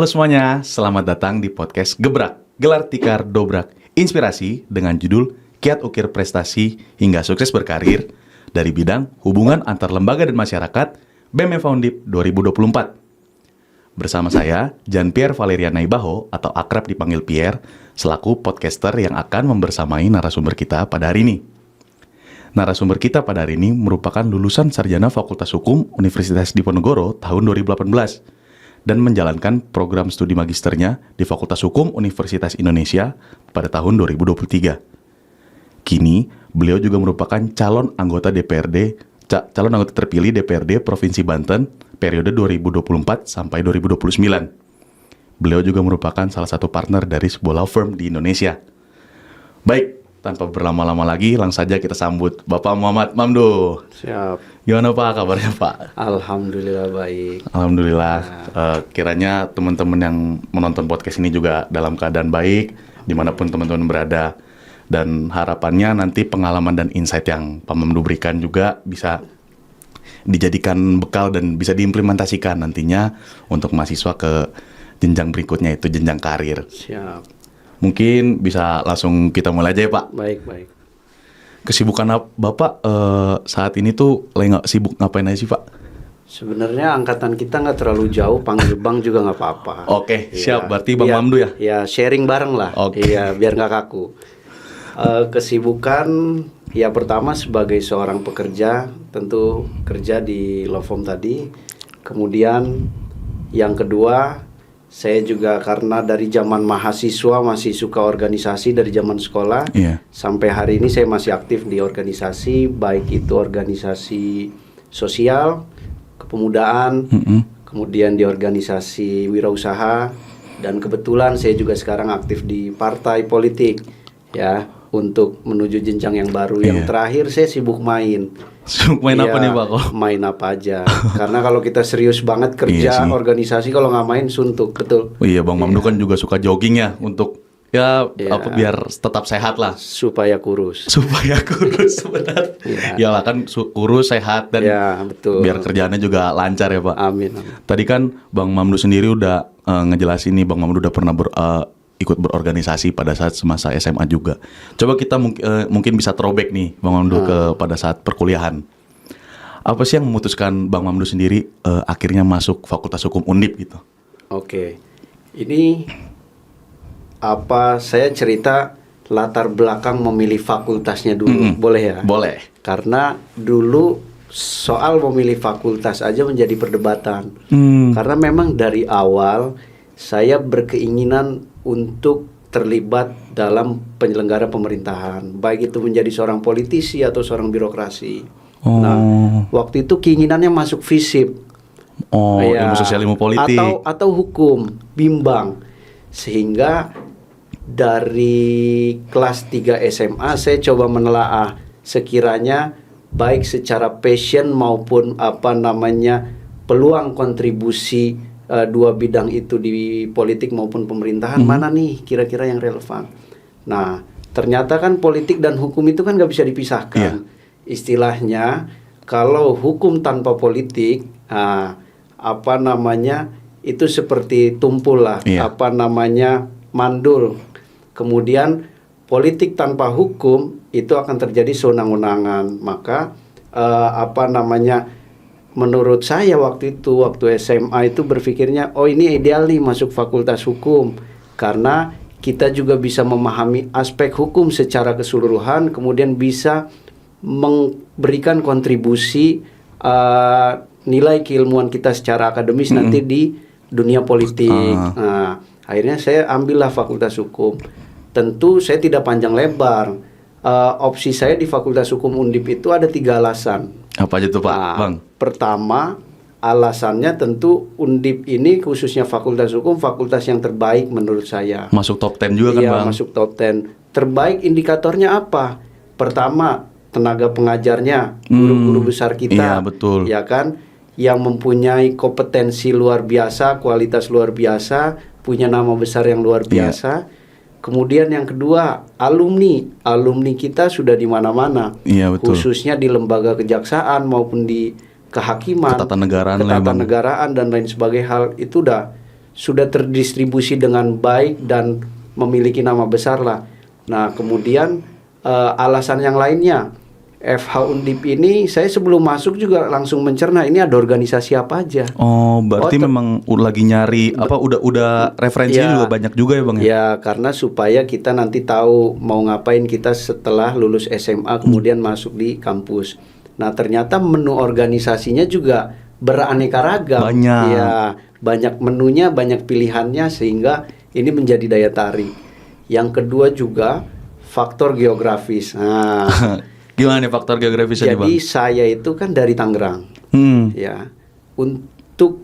Halo semuanya, selamat datang di podcast Gebrak, Gelar Tikar Dobrak, Inspirasi dengan judul Kiat Ukir Prestasi Hingga Sukses Berkarir dari bidang Hubungan Antar Lembaga dan Masyarakat BEM Foundip 2024. Bersama saya, Jean-Pierre Valerian Naibaho atau akrab dipanggil Pierre, selaku podcaster yang akan membersamai narasumber kita pada hari ini. Narasumber kita pada hari ini merupakan lulusan sarjana Fakultas Hukum Universitas Diponegoro tahun 2018 dan menjalankan program studi magisternya di Fakultas Hukum Universitas Indonesia pada tahun 2023. Kini, beliau juga merupakan calon anggota terpilih DPRD Provinsi Banten periode 2024 sampai 2029. Beliau juga merupakan salah satu partner dari sebuah law firm di Indonesia. Baik, tanpa berlama-lama lagi, langsung saja kita sambut Bapak Muhammad Mamdo. Siap. Gimana Pak kabarnya Pak? Alhamdulillah baik. Alhamdulillah. Kiranya teman-teman yang menonton podcast ini juga dalam keadaan baik, dimanapun teman-teman berada. Dan harapannya nanti pengalaman dan insight yang Pak Mamdo berikan juga bisa dijadikan bekal dan bisa diimplementasikan nantinya untuk mahasiswa ke jenjang berikutnya, itu jenjang karir. Siap. Mungkin bisa langsung kita mulai aja ya Pak. Baik. Kesibukan Bapak saat ini tuh lagi sibuk ngapain aja sih Pak? Sebenarnya angkatan kita nggak terlalu jauh, panggil Bang juga nggak apa-apa. Oke, siap. Berarti Bang Mamdo ya? Ya, sharing bareng lah. Iya, biar nggak kaku. Kesibukan, ya pertama sebagai seorang pekerja, tentu kerja di law firm tadi. Kemudian yang kedua, saya juga karena dari zaman mahasiswa masih suka organisasi dari zaman sekolah. Sampai hari ini saya masih aktif di organisasi, baik itu organisasi sosial, kepemudaan, kemudian di organisasi wirausaha, dan kebetulan saya juga sekarang aktif di partai politik, ya, untuk menuju jenjang yang baru. Yang terakhir saya sibuk main. Sibuk main apa nih Pak? Main apa aja. Karena kalau kita serius banget kerja organisasi, kalau nggak main suntuk, betul. Oh iya, Bang Mamdo kan juga suka jogging ya untuk biar tetap sehat lah. Supaya kurus. Benar. Iyalah kan kurus, sehat dan betul. Biar kerjaannya juga lancar ya Pak. Amin. Tadi kan Bang Mamdo sendiri udah ngejelasin nih, Bang Mamdo udah pernah ikut berorganisasi pada saat semasa SMA juga. Coba kita mungkin bisa throwback nih Bang Mamdo ke pada saat perkuliahan. Apa sih yang memutuskan Bang Mamdo sendiri akhirnya masuk Fakultas Hukum Undip gitu? Oke. Ini saya cerita latar belakang memilih fakultasnya dulu. Boleh ya? Boleh. Karena dulu soal memilih fakultas aja menjadi perdebatan. Karena memang dari awal saya berkeinginan untuk terlibat dalam penyelenggara pemerintahan, baik itu menjadi seorang politisi atau seorang birokrasi. Nah, waktu itu keinginannya masuk FISIP, ilmu sosial, ilmu politik, atau hukum, bimbang. Sehingga dari kelas 3 SMA saya coba menelaah sekiranya baik secara passion maupun peluang kontribusi dua bidang itu di politik maupun pemerintahan, mana nih kira-kira yang relevan. Nah, ternyata kan politik dan hukum itu kan nggak bisa dipisahkan. Istilahnya, kalau hukum tanpa politik, itu seperti tumpul lah, mandul. Kemudian politik tanpa hukum itu akan terjadi sewenang-wenangan. Maka menurut saya waktu SMA itu berpikirnya, ini ideal nih masuk fakultas hukum, karena kita juga bisa memahami aspek hukum secara keseluruhan, kemudian bisa memberikan kontribusi nilai keilmuan kita secara akademis nanti di dunia politik. Nah, akhirnya saya ambillah fakultas hukum. Tentu saya tidak panjang lebar. Opsi saya di Fakultas Hukum Undip itu ada 3 alasan. Apa aja tuh Pak? Bang? Pertama, alasannya tentu Undip ini khususnya Fakultas Hukum, fakultas yang terbaik menurut saya. Masuk top 10 juga kan Bang? Iya, masuk top 10. Terbaik indikatornya apa? Pertama, tenaga pengajarnya, guru-guru besar kita. Iya, betul. Ya kan? Yang mempunyai kompetensi luar biasa, kualitas luar biasa, punya nama besar yang luar biasa. Kemudian yang kedua, alumni kita sudah di mana-mana, khususnya di lembaga kejaksaan maupun di kehakiman, ketatanegaraan dan lain sebagainya hal itu sudah terdistribusi dengan baik dan memiliki nama besar lah. Nah, kemudian alasan yang lainnya, FH Undip ini saya sebelum masuk juga langsung mencerna ini ada organisasi apa aja. Oh, berarti memang lagi nyari udah referensinya juga banyak juga ya Bang ya? Ya, karena supaya kita nanti tahu mau ngapain kita setelah lulus SMA kemudian masuk di kampus. Nah, ternyata menu organisasinya juga beraneka ragam. Banyak. Ya, banyak menunya, banyak pilihannya sehingga ini menjadi daya tarik. Yang kedua juga faktor geografis. Nah, gimana nih faktor geografisnya nih Bang? jadi saya itu kan dari Tangerang. Ya, untuk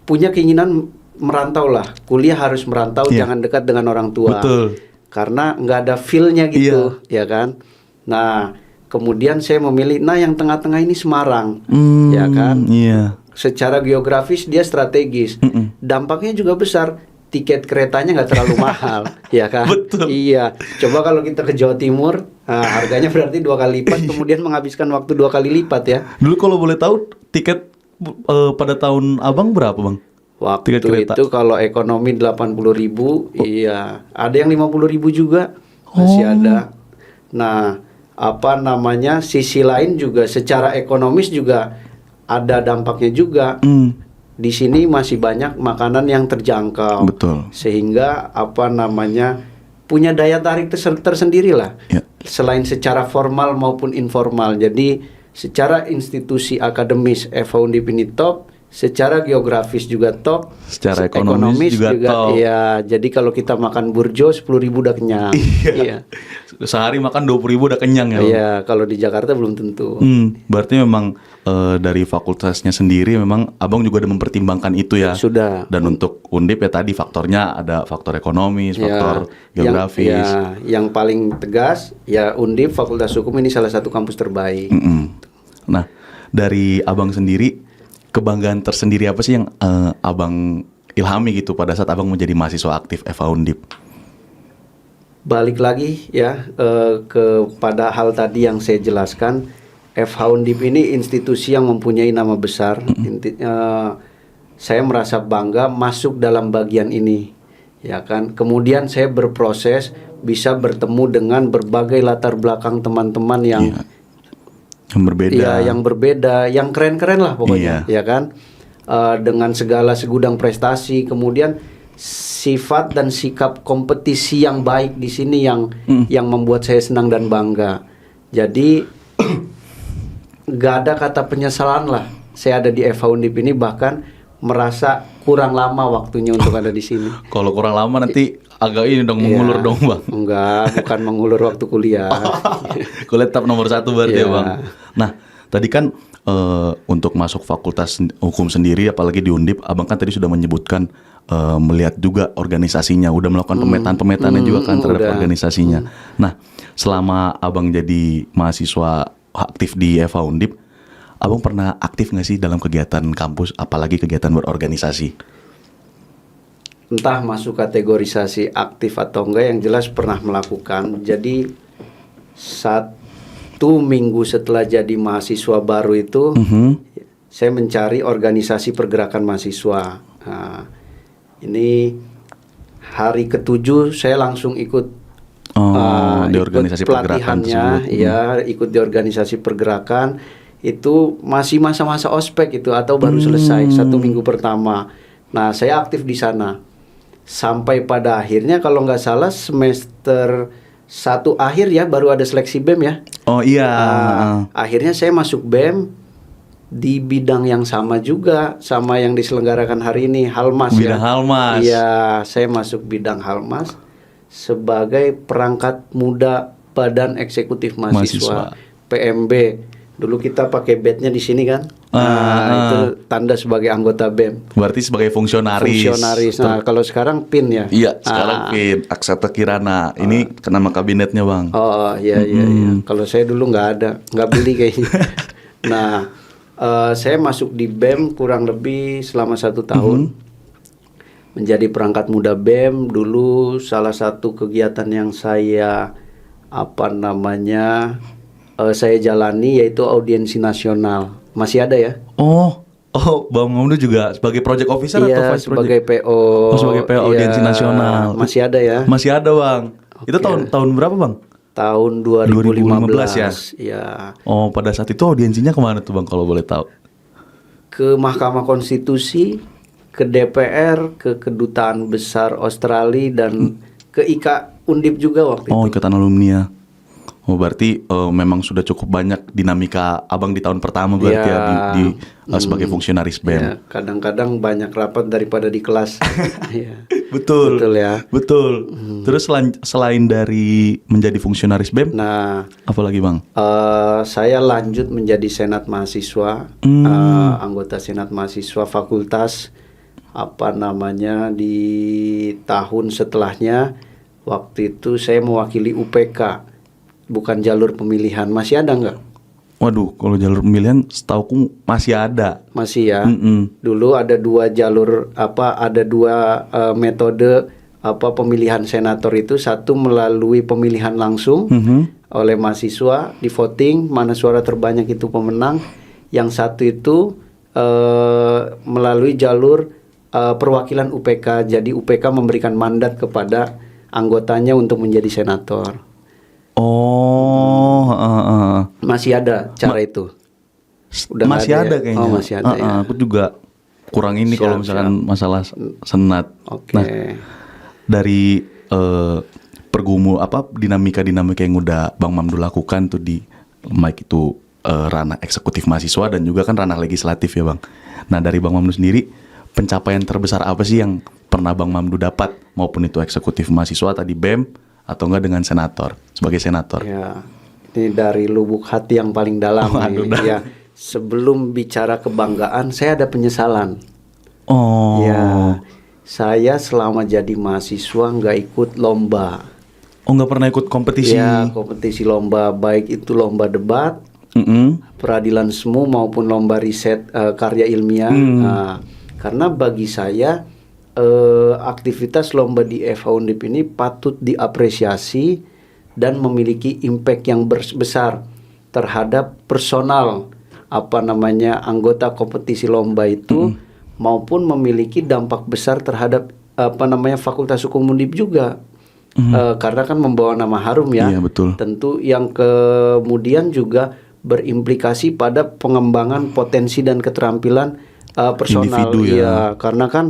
punya keinginan merantau lah, kuliah harus merantau, jangan dekat dengan orang tua. Betul. Karena nggak ada feel-nya gitu, ya kan. Nah, kemudian saya memilih, yang tengah-tengah ini Semarang, ya kan. Iya. Secara geografis dia strategis, dampaknya juga besar. Tiket keretanya nggak terlalu mahal, ya kan? Betul. Iya. Coba kalau kita ke Jawa Timur, harganya berarti 2 kali lipat, kemudian menghabiskan waktu 2 kali lipat ya. Dulu kalau boleh tahu tiket pada tahun Abang berapa Bang? Waktu itu kalau ekonomi 80.000, iya. Ada yang 50.000 juga, masih ada. Nah, apa namanya? Sisi lain juga secara ekonomis juga ada dampaknya juga. Di sini masih banyak makanan yang terjangkau. Betul. Sehingga apa namanya? Punya daya tarik tersendiri lah. Ya. Selain secara formal maupun informal. Jadi secara institusi akademis FH Undip ini top, secara geografis juga top, secara ekonomis juga top. Iya, jadi kalau kita makan burjo 10.000 udah kenyang. Iya. Sehari makan 20.000 udah kenyang ya Bang? Iya, kalau di Jakarta belum tentu. Berarti memang dari fakultasnya sendiri memang Abang juga ada mempertimbangkan itu ya. Sudah. Dan untuk Undip ya tadi faktornya ada faktor ekonomis, faktor geografis. Yang paling tegas ya Undip Fakultas Hukum ini salah satu kampus terbaik. Nah, dari Abang sendiri kebanggaan tersendiri apa sih yang Abang ilhami gitu pada saat Abang menjadi mahasiswa aktif FH Undip? Balik lagi ya kepada hal tadi yang saya jelaskan, FH Undip ini institusi yang mempunyai nama besar. Saya merasa bangga masuk dalam bagian ini, ya kan. Kemudian saya berproses bisa bertemu dengan berbagai latar belakang teman-teman yang berbeda. Ya, yang berbeda, yang keren-keren lah pokoknya, ya kan. Dengan segala segudang prestasi, kemudian sifat dan sikap kompetisi yang baik di sini yang membuat saya senang dan bangga. Jadi gak ada kata penyesalan lah. Saya ada di FH Undip ini, bahkan merasa kurang lama waktunya untuk ada di sini. Kalau kurang lama nanti agak ini dong mengulur dong Bang. Enggak, bukan mengulur waktu kuliah. Kuliah tetap nomor 1 berarti ya Bang. Nah, tadi kan untuk masuk fakultas hukum sendiri apalagi di Undip, Abang kan tadi sudah menyebutkan melihat juga organisasinya, udah melakukan pemetaan-pemetaannya juga kan terhadap organisasinya. Nah, selama Abang jadi mahasiswa aktif di FH Undip, Abang pernah aktif nggak sih dalam kegiatan kampus, apalagi kegiatan berorganisasi? Entah masuk kategorisasi aktif atau enggak, yang jelas pernah melakukan. Jadi 1 minggu setelah jadi mahasiswa baru itu, saya mencari organisasi pergerakan mahasiswa. Nah, ini hari ke-7 saya langsung ikut di organisasi pergerakan tersebut. Ya, ikut di organisasi pergerakan. Itu masih masa-masa ospek itu atau baru selesai 1 minggu pertama. Nah, saya aktif di sana sampai pada akhirnya kalau nggak salah semester 1 akhir ya baru ada seleksi BEM ya. Oh iya. Akhirnya saya masuk BEM di bidang yang sama juga sama yang diselenggarakan hari ini, Halmas. Bidang Halmas. Iya, saya masuk bidang Halmas sebagai perangkat muda Badan Eksekutif Mahasiswa. PMB. Dulu kita pakai badge-nya di sini kan. Itu tanda sebagai anggota BEM. Berarti sebagai fungsionaris. Nah, kalau sekarang PIN ya. Iya, sekarang PIN, Aksata Kirana. Ini nama kabinetnya, Bang. Oh, iya. Kalau saya dulu nggak beli kayaknya. Nah, saya masuk di BEM kurang lebih selama 1 tahun. Menjadi perangkat muda BEM. Dulu salah satu kegiatan yang saya saya jalani yaitu audiensi nasional. Masih ada ya? Oh, Oh, Bang Mamdu juga sebagai project officer atau Iya, vice sebagai project? PO. Oh, sebagai PO audiensi nasional. Masih ada ya. Masih ada, Bang. Itu tahun berapa, Bang? Tahun 2015 ya? Ya. Oh, pada saat itu audiensinya kemana tuh, Bang, kalau boleh tahu? Ke Mahkamah Konstitusi, ke DPR, ke Kedutaan Besar Australia dan ke IKA Undip juga waktu Oh, itu. Ikatan Alumni. Oh, berarti memang sudah cukup banyak dinamika Abang di tahun pertama berarti ya, sebagai fungsionaris BEM. Ya, kadang-kadang banyak rapat daripada di kelas. Ya. Betul. Betul ya. Betul. Terus selain dari menjadi fungsionaris BEM, Nah, apa lagi, Bang? saya lanjut menjadi senat mahasiswa, anggota senat mahasiswa fakultas di tahun setelahnya. Waktu itu saya mewakili UPK, bukan jalur pemilihan. Masih ada nggak? Waduh, kalau jalur pemilihan setauku masih ada. Masih ya. Dulu ada dua jalur metode pemilihan senator itu. Satu melalui pemilihan langsung oleh mahasiswa di voting, mana suara terbanyak itu pemenang. Yang satu itu melalui jalur perwakilan UPK. Jadi UPK memberikan mandat kepada anggotanya untuk menjadi senator. Oh, Masih ada cara itu. Udah masih nggak ada ya? kayaknya. Oh, masih ada ya. Aku juga kurang ini kalau misalkan masalah senat. Oke. Nah, dari dinamika yang udah Bang Mamdu lakukan tuh di baik itu ranah eksekutif mahasiswa dan juga kan ranah legislatif ya, Bang. Nah, dari Bang Mamdu sendiri, pencapaian terbesar apa sih yang pernah Bang Mamdu dapat, maupun itu eksekutif mahasiswa tadi BEM atau enggak dengan sebagai senator? Ya, ini dari lubuk hati yang paling dalam. Ya, sebelum bicara kebanggaan, saya ada penyesalan. Oh. Ya, saya selama jadi mahasiswa nggak ikut lomba. Oh, nggak pernah ikut kompetisi? Ya, kompetisi lomba, baik itu lomba debat, peradilan semu maupun lomba riset karya ilmiah. Nah, karena bagi saya aktivitas lomba di FH Undip ini patut diapresiasi dan memiliki impact yang besar terhadap personal anggota kompetisi lomba itu, maupun memiliki dampak besar terhadap Fakultas Hukum Undip juga. Karena kan membawa nama harum ya. Iya, betul. Tentu yang kemudian juga berimplikasi pada pengembangan potensi dan keterampilan personal. Individu, ya. Iya, karena kan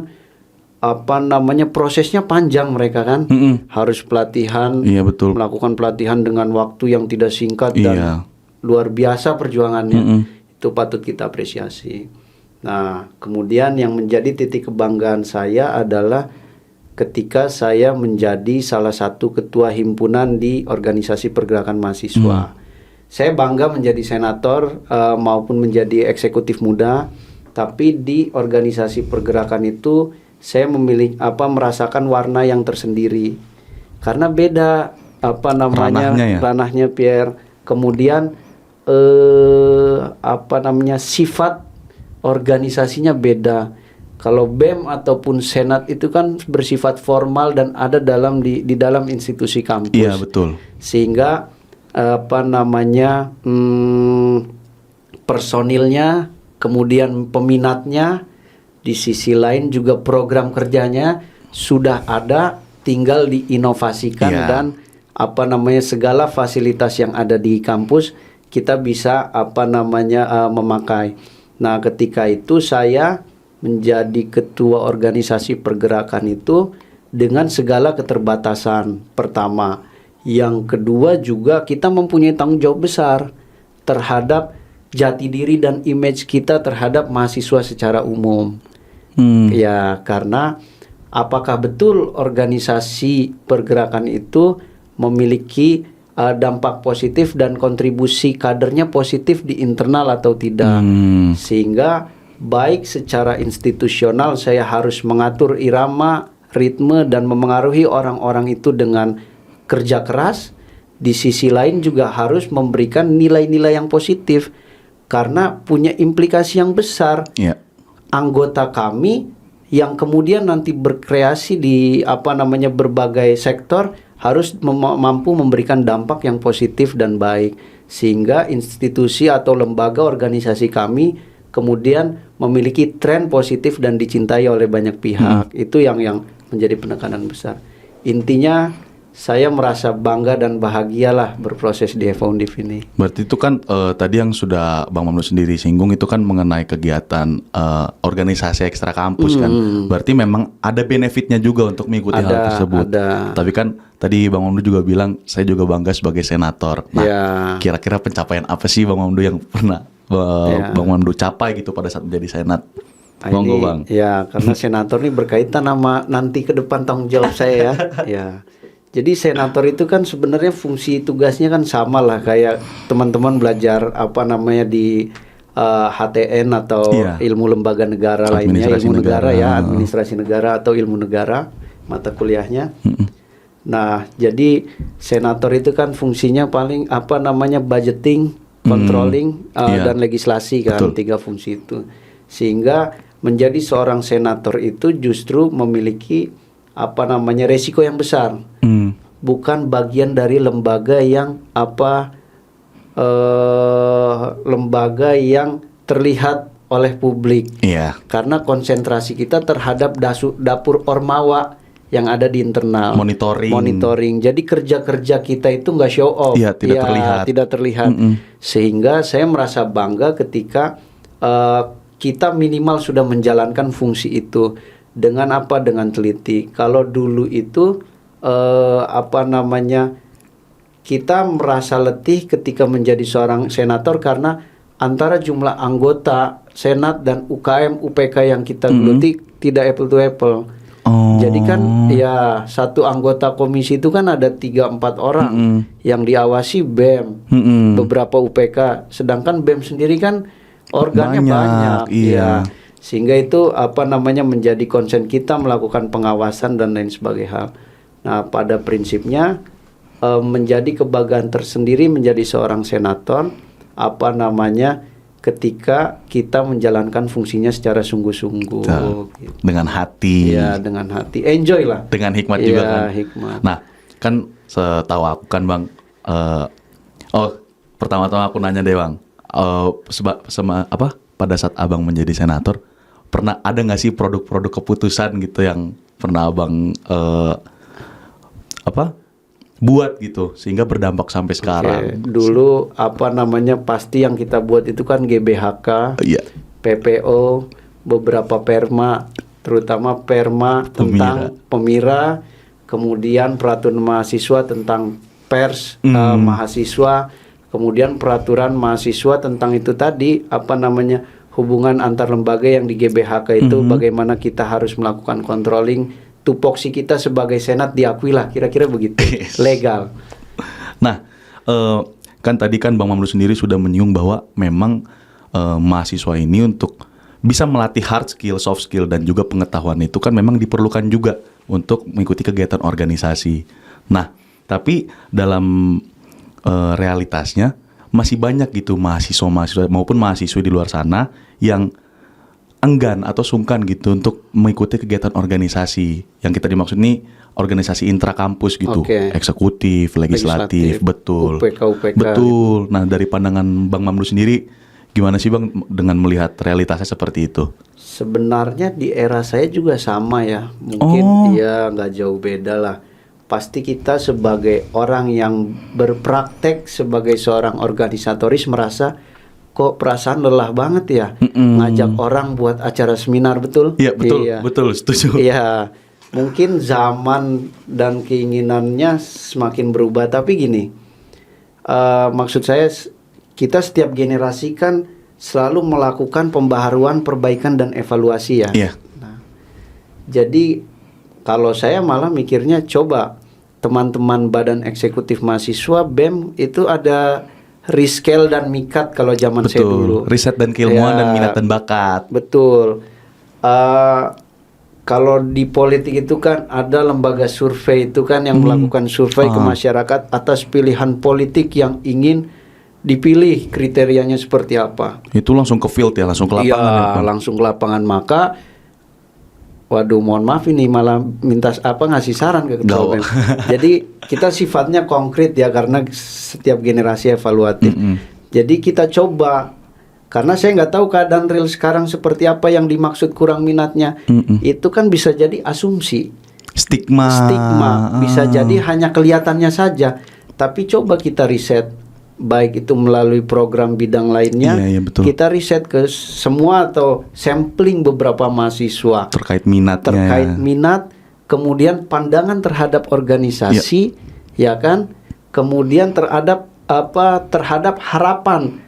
prosesnya panjang, mereka kan harus pelatihan. Iya, betul. Melakukan pelatihan dengan waktu yang tidak singkat dan luar biasa perjuangannya. Itu patut kita apresiasi. Nah, kemudian yang menjadi titik kebanggaan saya adalah ketika saya menjadi salah satu ketua himpunan di organisasi pergerakan mahasiswa. Saya bangga menjadi senator maupun menjadi eksekutif muda, tapi di organisasi pergerakan itu saya merasakan warna yang tersendiri. Karena beda ranahnya Pierre. Kemudian sifat organisasinya beda. Kalau BEM ataupun senat itu kan bersifat formal dan ada di dalam institusi kampus. Iya, betul. Sehingga personilnya, kemudian peminatnya, di sisi lain juga program kerjanya sudah ada, tinggal diinovasikan dan segala fasilitas yang ada di kampus kita bisa memakai. Nah, ketika itu saya menjadi ketua organisasi pergerakan itu dengan segala keterbatasan. Pertama, yang kedua juga kita mempunyai tanggung jawab besar terhadap jati diri dan image kita terhadap mahasiswa secara umum. Ya, karena apakah betul organisasi pergerakan itu memiliki dampak positif dan kontribusi kadernya positif di internal atau tidak. Sehingga baik secara institusional saya harus mengatur irama, ritme, dan memengaruhi orang-orang itu dengan kerja keras. Di sisi lain juga harus memberikan nilai-nilai yang positif karena punya implikasi yang besar. Anggota kami yang kemudian nanti berkreasi di berbagai sektor harus mampu memberikan dampak yang positif dan baik, sehingga institusi atau lembaga organisasi kami kemudian memiliki tren positif dan dicintai oleh banyak pihak. Itu yang menjadi penekanan besar. Intinya saya merasa bangga dan bahagialah berproses di Efoundif ini. Berarti itu kan tadi yang sudah Bang Mamdu sendiri singgung itu kan mengenai kegiatan organisasi ekstra kampus kan. Berarti memang ada benefitnya juga untuk mengikuti hal tersebut. Ada. Tapi kan tadi Bang Mamdu juga bilang saya juga bangga sebagai senator. Nah, kira-kira pencapaian apa sih Bang Mamdu yang pernah Bang Mamdu capai gitu pada saat menjadi senat? Monggo Bang. Ya, karena senator ini berkaitan sama nanti ke depan tanggung jawab saya ya. Ya. Jadi senator itu kan sebenarnya fungsi tugasnya kan sama lah kayak teman-teman belajar di HTN atau ilmu lembaga negara lainnya, ilmu negara ya, administrasi negara atau ilmu negara mata kuliahnya. Nah, jadi senator itu kan fungsinya paling budgeting, controlling dan legislasi kan. Betul. 3 fungsi itu. Sehingga menjadi seorang senator itu justru memiliki resiko yang besar. Bukan bagian dari lembaga yang lembaga yang terlihat oleh publik. Karena konsentrasi kita terhadap dapur ormawa yang ada di internal. Monitoring. Jadi kerja-kerja kita itu nggak show off. Tidak terlihat. Sehingga saya merasa bangga ketika kita minimal sudah menjalankan fungsi itu dengan teliti. Kalau dulu itu kita merasa letih ketika menjadi seorang senator karena antara jumlah anggota senat dan UKM UPK yang kita geluti tidak apple to apple. Jadi kan ya satu anggota komisi itu kan ada 3-4 orang yang diawasi BEM, beberapa UPK, sedangkan BEM sendiri kan organnya banyak. Sehingga itu menjadi konsen kita melakukan pengawasan dan lain sebagainya. Nah, pada prinsipnya menjadi kebanggaan tersendiri menjadi seorang senator ketika kita menjalankan fungsinya secara sungguh-sungguh gitu. Dengan hati. Ya, dengan hati. Enjoy lah. Dengan hikmat juga kan. Hikmat. Nah, kan setahu aku kan Bang pertama-tama aku nanya deh Bang. Pada saat Abang menjadi senator pernah ada nggak sih produk-produk keputusan gitu yang pernah Abang buat gitu sehingga berdampak sampai sekarang? Dulu pasti yang kita buat itu kan GBHK, PPO, beberapa perma, terutama perma tentang pemira, kemudian peraturan mahasiswa tentang pers mahasiswa, kemudian peraturan mahasiswa tentang itu tadi hubungan antar lembaga yang di GBHK itu bagaimana kita harus melakukan controlling. Tupoksi kita sebagai senat diakui lah, kira-kira begitu. Legal. Nah, kan tadi kan Bang Mamdu sendiri sudah menyinggung bahwa memang mahasiswa ini untuk bisa melatih hard skill, soft skill dan juga pengetahuan itu kan memang diperlukan juga untuk mengikuti kegiatan organisasi. Nah, tapi dalam realitasnya masih banyak gitu mahasiswa maupun mahasiswa di luar sana yang enggan atau sungkan gitu untuk mengikuti kegiatan organisasi. Yang kita dimaksud nih organisasi intrakampus gitu, eksekutif, legislatif, betul. UPK. Betul. Nah, dari pandangan Bang Mamdu sendiri gimana sih Bang dengan melihat realitasnya seperti itu? Sebenarnya di era saya juga sama ya. Mungkin nggak jauh beda lah. Pasti kita sebagai orang yang berpraktek sebagai seorang organisatoris merasa kok perasaan lelah banget ya ngajak orang buat acara seminar, betul? Iya, betul, setuju. Iya, mungkin zaman dan keinginannya semakin berubah, tapi gini, maksud saya kita setiap generasi kan selalu melakukan pembaharuan, perbaikan dan evaluasi ya. Nah, jadi kalau saya malah mikirnya coba teman-teman Badan Eksekutif Mahasiswa BEM itu ada Riskel dan Mikat kalau zaman saya dulu. Riset dan keilmuan dan minat dan bakat. Betul. Kalau di politik itu kan ada lembaga survei itu kan yang melakukan survei ke masyarakat atas pilihan politik yang ingin dipilih, kriterianya seperti apa. Itu langsung ke field ya, langsung ke lapangan. Iya, langsung ke lapangan. Maka waduh, mohon maaf ini malah minta ngasih saran ke ketua BEM. Jadi kita sifatnya konkret ya karena setiap generasi evaluatif. Jadi kita coba Karena saya nggak tahu keadaan real sekarang seperti apa yang dimaksud kurang minatnya. Itu kan bisa jadi asumsi. Stigma bisa jadi hanya kelihatannya saja. Tapi coba kita riset, baik itu melalui program bidang lainnya, betul. kita riset ke semua atau sampling beberapa mahasiswa terkait minat, kemudian pandangan terhadap organisasi, ya kan, kemudian terhadap harapan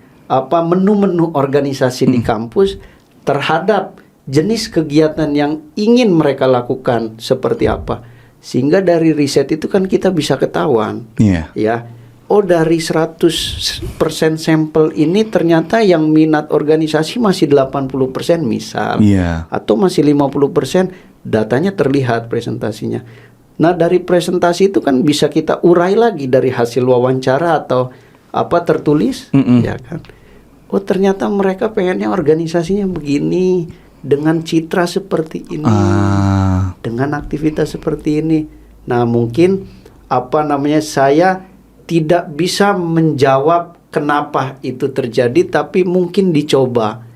menu-menu organisasi di kampus, terhadap jenis kegiatan yang ingin mereka lakukan seperti apa. Sehingga dari riset itu kan kita bisa ketahuan, ya. Oh, dari 100% sampel ini ternyata yang minat organisasi masih 80% misal, atau masih 50%, datanya terlihat presentasinya. Nah, dari presentasi itu kan bisa kita urai lagi dari hasil wawancara atau tertulis, ya kan. Oh, ternyata mereka pengennya organisasinya begini, dengan citra seperti ini, dengan aktivitas seperti ini. Nah, mungkin saya tidak bisa menjawab kenapa itu terjadi, tapi mungkin dicoba.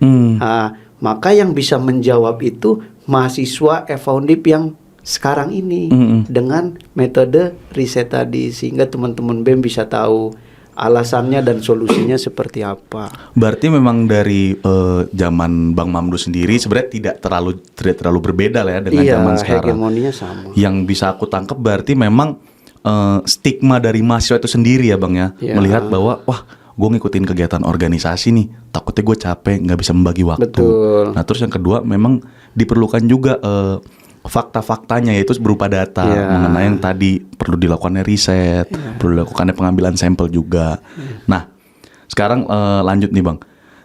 Maka yang bisa menjawab itu mahasiswa Undip yang sekarang ini dengan metode riset tadi, sehingga teman-teman BEM bisa tahu alasannya dan solusinya seperti apa. Berarti memang dari zaman Bang Mamdu sendiri sebenarnya tidak terlalu berbeda lah ya dengan zaman sekarang. Hegemoninya sama. Yang bisa aku tangkap berarti memang stigma dari mahasiswa itu sendiri ya Bang ya, melihat bahwa wah, gue ngikutin kegiatan organisasi nih, takutnya gue capek, nggak bisa membagi waktu. Betul. Nah, terus yang kedua memang diperlukan juga fakta-faktanya, yaitu berupa data mengenai yang tadi perlu dilakukannya riset, perlu dilakukannya pengambilan sampel juga. Nah, sekarang lanjut nih Bang,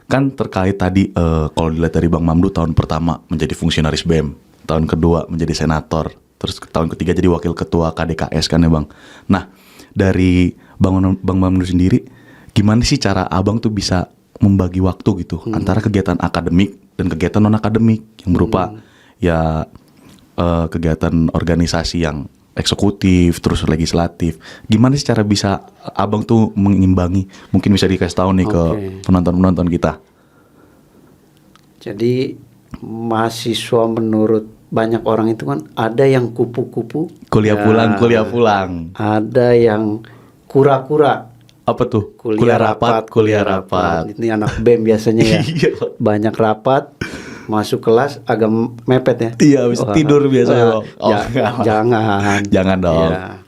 kan terkait tadi kalau dilihat dari Bang Mamdu tahun pertama menjadi fungsionaris BEM, tahun kedua menjadi senator, terus tahun ketiga jadi wakil ketua KDKS kan ya Bang. Nah, dari Bang Mamdu sendiri, gimana sih cara Abang tuh bisa membagi waktu gitu antara kegiatan akademik dan kegiatan non akademik yang berupa kegiatan organisasi yang eksekutif terus legislatif. Gimana sih cara bisa Abang tuh mengimbangi? Mungkin bisa dikasih tahu nih ke penonton-penonton kita. Jadi mahasiswa menurut banyak orang itu kan ada yang kupu-kupu, kuliah pulang. Ada yang kura-kura. Apa tuh? Kuliah rapat. Ini anak BEM biasanya ya. Banyak rapat, masuk kelas agak mepet ya. Iya, habis tidur biasanya. Jangan dong. Ya.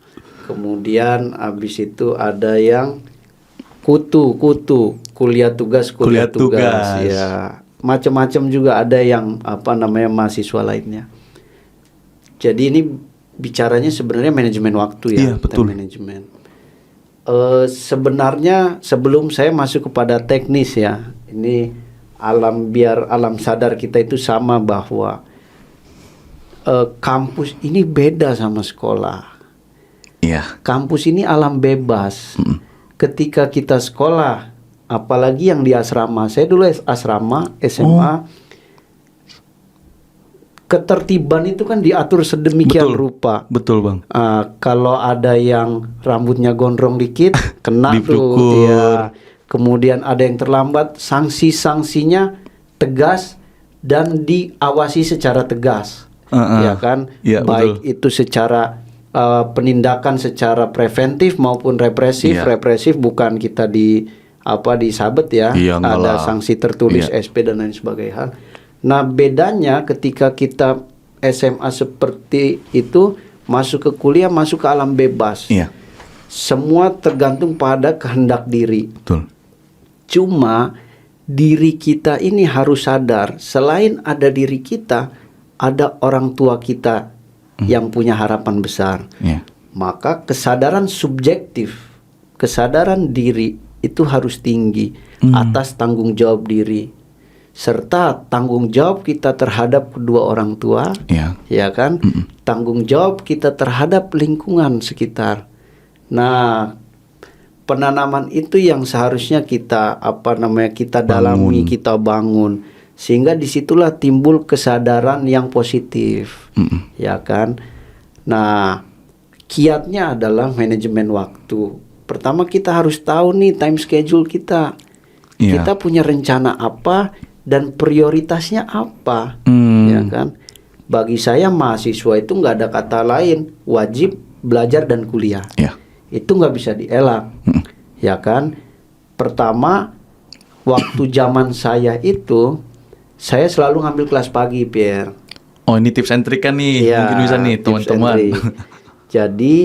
Kemudian habis itu ada yang kutu, kuliah tugas. Ya, macam-macam juga ada yang mahasiswa lainnya. Jadi ini bicaranya sebenarnya manajemen waktu ya. Iya, betul. Manajemen. Sebenarnya sebelum saya masuk kepada teknis ya, ini biar alam sadar kita itu sama bahwa kampus ini beda sama sekolah. Iya. Kampus ini alam bebas. Ketika kita sekolah, apalagi yang di asrama, saya dulu asrama SMA, ketertiban itu kan diatur sedemikian rupa. Betul Bang. Kalau ada yang rambutnya gondrong dikit, kena tuh. Ya. Kemudian ada yang terlambat, sanksinya tegas dan diawasi secara tegas, ya kan? Ya, baik betul. Itu secara penindakan secara preventif maupun represif. Represif bukan kita disabet ya. Ada sanksi tertulis, SP dan lain sebagainya. Nah, bedanya ketika kita SMA seperti itu, masuk ke kuliah, masuk ke alam bebas. Semua tergantung pada kehendak diri. Betul. Cuma diri kita ini harus sadar, selain ada diri kita, ada orang tua kita yang punya harapan besar. Maka kesadaran subjektif, kesadaran diri itu harus tinggi atas tanggung jawab diri, serta tanggung jawab kita terhadap kedua orang tua, ya kan? Tanggung jawab kita terhadap lingkungan sekitar. Nah, penanaman itu yang seharusnya kita kita dalami, kita bangun, sehingga disitulah timbul kesadaran yang positif, ya kan? Nah, kiatnya adalah manajemen waktu. Pertama kita harus tahu nih time schedule kita. Iya. Kita punya rencana apa dan prioritasnya apa, ya kan? Bagi saya mahasiswa itu nggak ada kata lain, wajib belajar dan kuliah. Iya. Itu nggak bisa dielak, ya kan? Pertama, waktu zaman saya itu, saya selalu ngambil kelas pagi, Pierre. Oh, ini tips and trick kan nih, Ya, mungkin bisa nih tips teman-teman. and trick. Jadi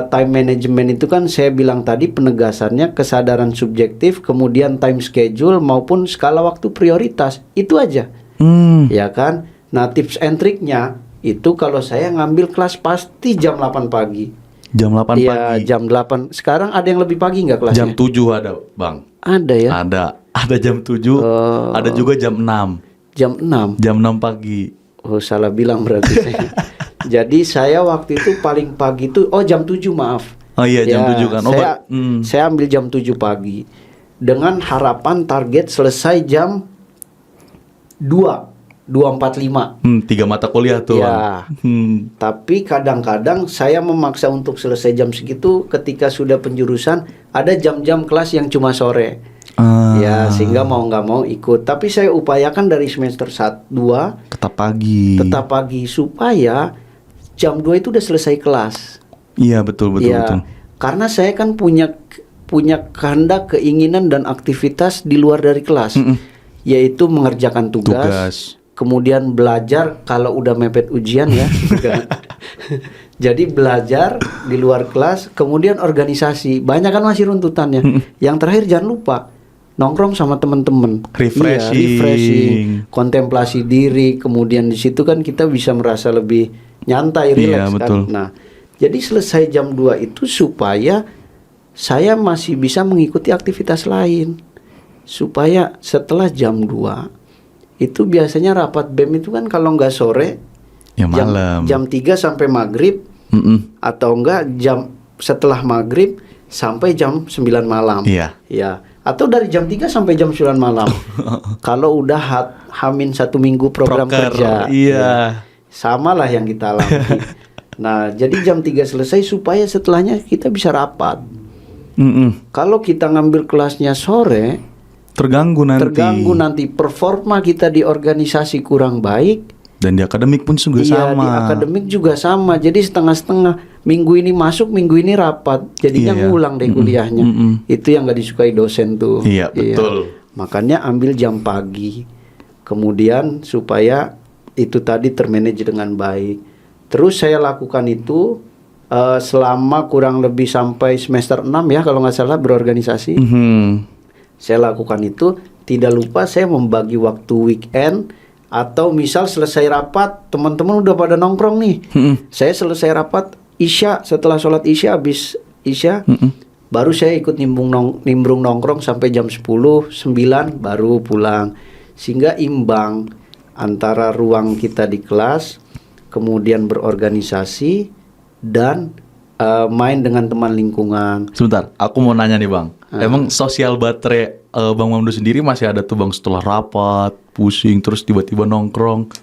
time management itu kan saya bilang tadi penegasannya kesadaran subjektif, kemudian time schedule maupun skala waktu prioritas. Itu aja. Ya kan? Nah, tips and triknya itu kalau saya ngambil kelas pasti jam 8 pagi. Jam 8 Iya, pagi. jam 8. Sekarang ada yang lebih pagi nggak kelasnya? Jam 7 ada, Bang. Ada ya? Ada jam 7, ada juga jam 6. Jam 6. Jam 6 pagi. Oh, salah bilang berarti saya. Jadi saya waktu itu paling pagi itu jam 7, maaf. Oh iya, jam 7 kan. Oh, saya ambil jam 7 pagi dengan harapan target selesai jam 2:45. 3 mata kuliah tuh. Ya. Bang. Tapi kadang-kadang saya memaksa untuk selesai jam segitu ketika sudah penjurusan, ada jam-jam kelas yang cuma sore. Ya, sehingga mau nggak mau ikut. Tapi saya upayakan dari semester 1-2 Tetap pagi. supaya jam 2 itu udah selesai kelas. Iya, betul. Karena saya kan punya kehendak, keinginan dan aktivitas di luar dari kelas. Yaitu mengerjakan tugas. Kemudian belajar kalau udah mepet ujian ya. Jadi belajar di luar kelas, kemudian organisasi. Banyak kan masih runtutannya. Yang terakhir jangan lupa nongkrong sama teman-teman. Refreshing. Kontemplasi diri. Kemudian di situ kan kita bisa merasa lebih nyantai, rileks kan. Betul. Nah, jadi selesai jam 2 itu supaya saya masih bisa mengikuti aktivitas lain. Supaya setelah jam 2 itu biasanya rapat BEM itu kan kalau nggak sore ya malam. Jam 3 sampai maghrib, atau enggak jam setelah maghrib sampai jam 9 malam. Iya. Ya, atau dari jam 3 sampai jam 9 malam. Kalau udah hamin 1 minggu program kerja. Iya. Ya, samalah yang kita alami. Nah, jadi jam 3 selesai supaya setelahnya kita bisa rapat. Kalau kita ngambil kelasnya sore, terganggu nanti performa kita di organisasi kurang baik, dan di akademik pun juga sama. Di akademik juga sama. Jadi setengah-setengah, minggu ini masuk, minggu ini rapat, jadinya ngulang deh kuliahnya. Itu yang nggak disukai dosen tuh. Iya, betul. Makanya ambil jam pagi, kemudian supaya itu tadi termanage dengan baik. Terus saya lakukan itu selama kurang lebih sampai semester 6 ya kalau nggak salah berorganisasi. Saya lakukan itu, tidak lupa saya membagi waktu weekend, atau misal selesai rapat teman-teman udah pada nongkrong nih. Saya selesai rapat Isya, setelah sholat Isya, habis Isya baru saya ikut nimbrung nongkrong sampai jam 10, 9 baru pulang. Sehingga imbang antara ruang kita di kelas, kemudian berorganisasi, dan main dengan teman lingkungan. Sebentar, aku mau nanya nih Bang. Emang sosial baterai Bang Mamdu sendiri masih ada tuh Bang setelah rapat, pusing, terus tiba-tiba nongkrong?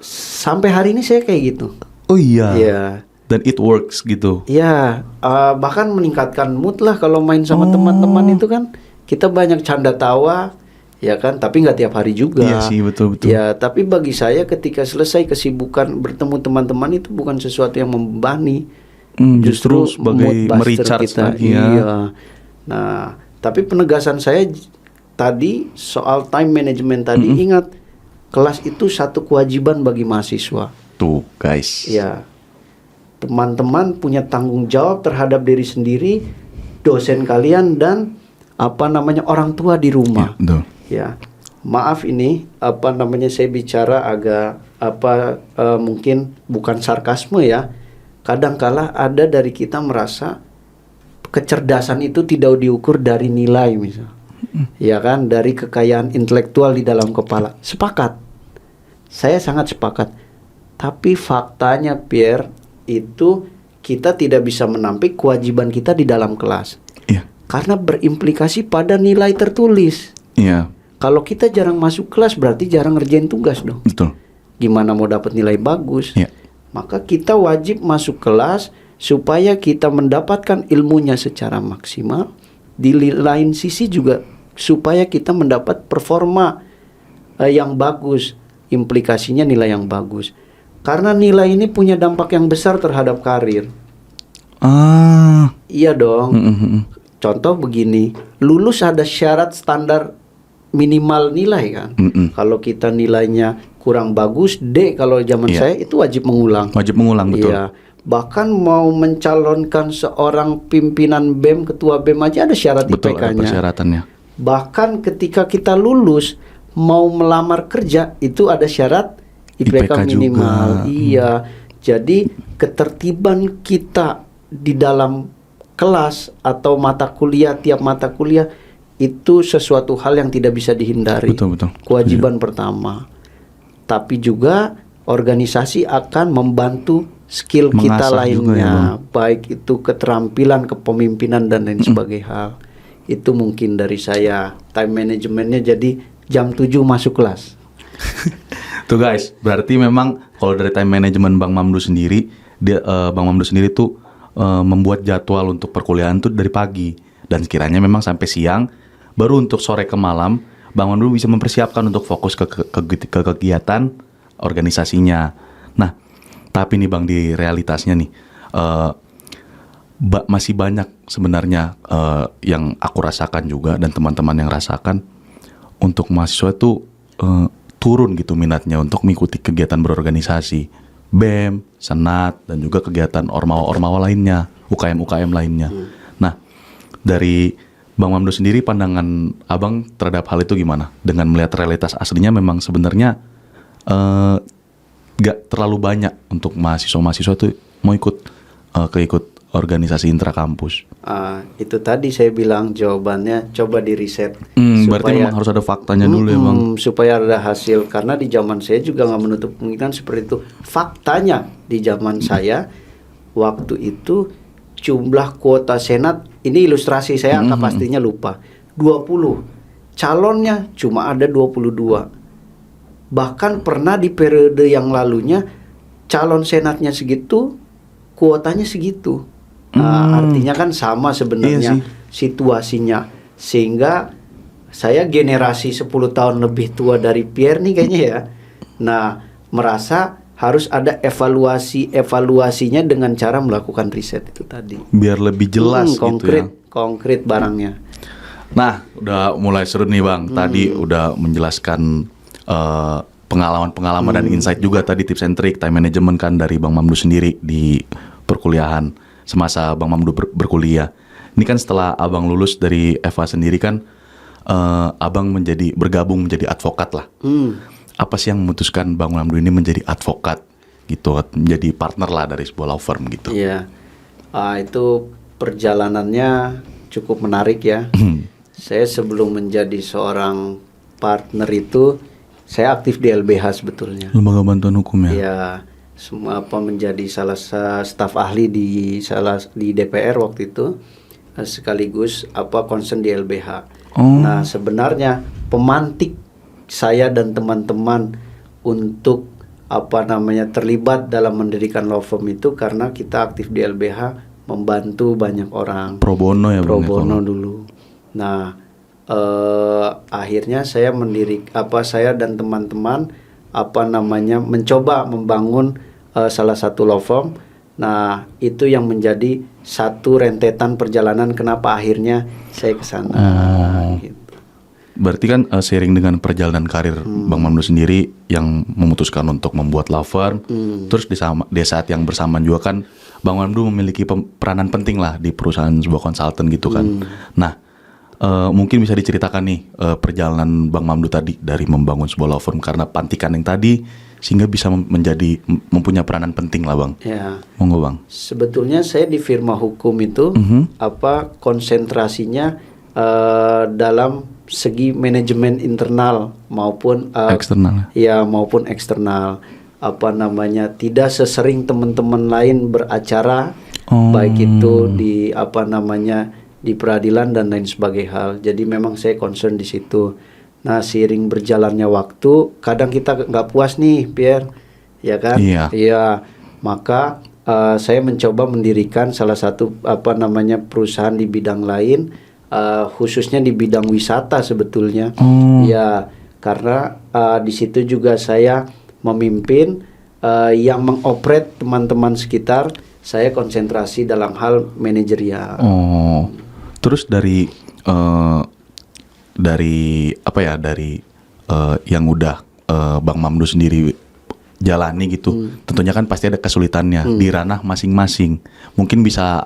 Sampai hari ini saya kayak gitu. Oh iya. Iya. Dan it works gitu. Iya, bahkan meningkatkan mood lah kalau main sama teman-teman itu kan. Kita banyak canda tawa, ya kan, tapi nggak tiap hari juga. Iya sih, betul. Ya, tapi bagi saya ketika selesai kesibukan bertemu teman-teman itu bukan sesuatu yang membebani. Justru sebagai merecharge lagi ya. Iya. Nah, tapi penegasan saya tadi soal time management tadi, ingat, kelas itu satu kewajiban bagi mahasiswa. Tuh guys. Ya, teman-teman punya tanggung jawab terhadap diri sendiri, dosen kalian, dan orang tua di rumah. Ya, betul. Ya, maaf ini saya bicara agak mungkin bukan sarkasme ya. Kadangkala ada dari kita merasa kecerdasan itu tidak diukur dari nilai misal. Ya kan, dari kekayaan intelektual di dalam kepala. Sepakat. Saya sangat sepakat. Tapi faktanya Pierre, itu kita tidak bisa menampik kewajiban kita di dalam kelas. Iya. Karena berimplikasi pada nilai tertulis. Iya. Kalau kita jarang masuk kelas berarti jarang ngerjain tugas dong. Betul. Gimana mau dapat nilai bagus? Iya. Maka kita wajib masuk kelas supaya kita mendapatkan ilmunya secara maksimal. Di lain sisi juga supaya kita mendapat performa yang bagus, implikasinya nilai yang bagus. Karena nilai ini punya dampak yang besar terhadap karir. Iya dong. Contoh begini, lulus ada syarat standar minimal nilai kan. Kalau kita nilainya kurang bagus, D kalau zaman saya itu wajib mengulang. Wajib mengulang, betul. Iya. Bahkan mau mencalonkan seorang pimpinan BEM, ketua BEM aja ada syarat Betul, ada IPK-nya. persyaratannya. Bahkan ketika kita lulus mau melamar kerja itu ada syarat IPK minimal. juga. Iya. Jadi ketertiban kita di dalam kelas atau mata kuliah, tiap mata kuliah itu sesuatu hal yang tidak bisa dihindari. Betul. Kewajiban pertama. Tapi juga organisasi akan membantu skill kita Mengasah juga lainnya, ya, baik itu keterampilan, kepemimpinan dan lain sebagainya hal. Itu mungkin dari saya. Time managementnya jadi jam 7 masuk kelas. Tuh guys, berarti memang kalau dari time management Bang Mamdu sendiri, Bang Mamdu sendiri tuh membuat jadwal untuk perkuliahan tuh dari pagi, dan sekiranya memang sampai siang, baru untuk sore ke malam Bang Mamdu bisa mempersiapkan untuk fokus ke kegiatan organisasinya. Nah, tapi nih Bang, di realitasnya nih masih banyak sebenarnya yang aku rasakan juga dan teman-teman yang rasakan, untuk mahasiswa itu turun gitu minatnya untuk mengikuti kegiatan berorganisasi, BEM, Senat, dan juga kegiatan ormawa-ormawa lainnya, UKM-UKM lainnya. Nah, dari Bang Mamdu sendiri, pandangan Abang terhadap hal itu gimana? Dengan melihat realitas aslinya memang sebenarnya gak terlalu banyak untuk mahasiswa-mahasiswa itu mau ikut organisasi intrakampus. Itu tadi saya bilang jawabannya coba di riset. Berarti memang harus ada faktanya dulu ya Bang. Supaya ada hasil. Karena di zaman saya juga nggak menutup kemungkinan seperti itu. Faktanya di zaman saya waktu itu jumlah kuota senat, ini ilustrasi saya, angka pastinya lupa, 20. Calonnya cuma ada 22. Bahkan pernah di periode yang lalunya calon senatnya segitu, kuotanya segitu. Artinya kan sama sebenarnya situasinya. Sehingga saya generasi 10 tahun lebih tua dari Pierre nih kayaknya ya. Nah, merasa harus ada evaluasinya dengan cara melakukan riset itu tadi. Biar lebih jelas konkret, gitu ya. Konkret barangnya. Nah, udah mulai seru nih Bang. Tadi udah menjelaskan pengalaman-pengalaman dan insight juga tadi, tips and trick time management kan dari Bang Mamdu sendiri di perkuliahan semasa Bang Mamdu berkuliah. Ini kan setelah Abang lulus dari FH sendiri kan, Abang bergabung menjadi advokat lah. Apa sih yang memutuskan Bang Mamdu ini menjadi advokat gitu, menjadi partner lah dari sebuah law firm gitu? Iya, itu perjalanannya cukup menarik ya. Saya sebelum menjadi seorang partner itu, saya aktif di LBH sebetulnya. Lembaga Bantuan Hukum ya? Iya, menjadi salah staf ahli di DPR waktu itu, sekaligus concern di LBH. Nah, sebenarnya pemantik saya dan teman-teman untuk terlibat dalam mendirikan law firm itu karena kita aktif di LBH membantu banyak orang. Pro bono ya Bang? Pro bono dulu. Nah, akhirnya saya saya dan teman-teman mencoba membangun salah satu law firm. Nah, itu yang menjadi satu rentetan perjalanan kenapa akhirnya saya ke sana. Gitu. Berarti kan seiring dengan perjalanan karir Bang Mamdu sendiri yang memutuskan untuk membuat law firm, terus di saat yang bersamaan juga kan Bang Mamdu memiliki peranan penting lah di perusahaan sebuah konsultan gitu kan. Nah, mungkin bisa diceritakan nih perjalanan Bang Mamdu tadi dari membangun sebuah law firm karena pantikan yang tadi sehingga bisa mempunyai peranan penting lah Bang. Ya. Monggo Bang. Sebetulnya saya di firma hukum itu konsentrasinya dalam segi manajemen internal maupun eksternal. Ya, maupun eksternal. Tidak sesering teman-teman lain beracara, baik itu di di peradilan dan lain sebagainya hal. Jadi memang saya concern di situ. Nah, seiring berjalannya waktu, kadang kita nggak puas nih, Pierre, ya kan? Iya. Maka saya mencoba mendirikan salah satu perusahaan di bidang lain khususnya di bidang wisata sebetulnya. Ya, karena di situ juga saya memimpin yang mengoperate teman-teman sekitar. Saya konsentrasi dalam hal manajerial. Terus dari apa ya, dari yang udah Bang Mamdu sendiri jalani gitu, tentunya kan pasti ada kesulitannya di ranah masing-masing. Mungkin bisa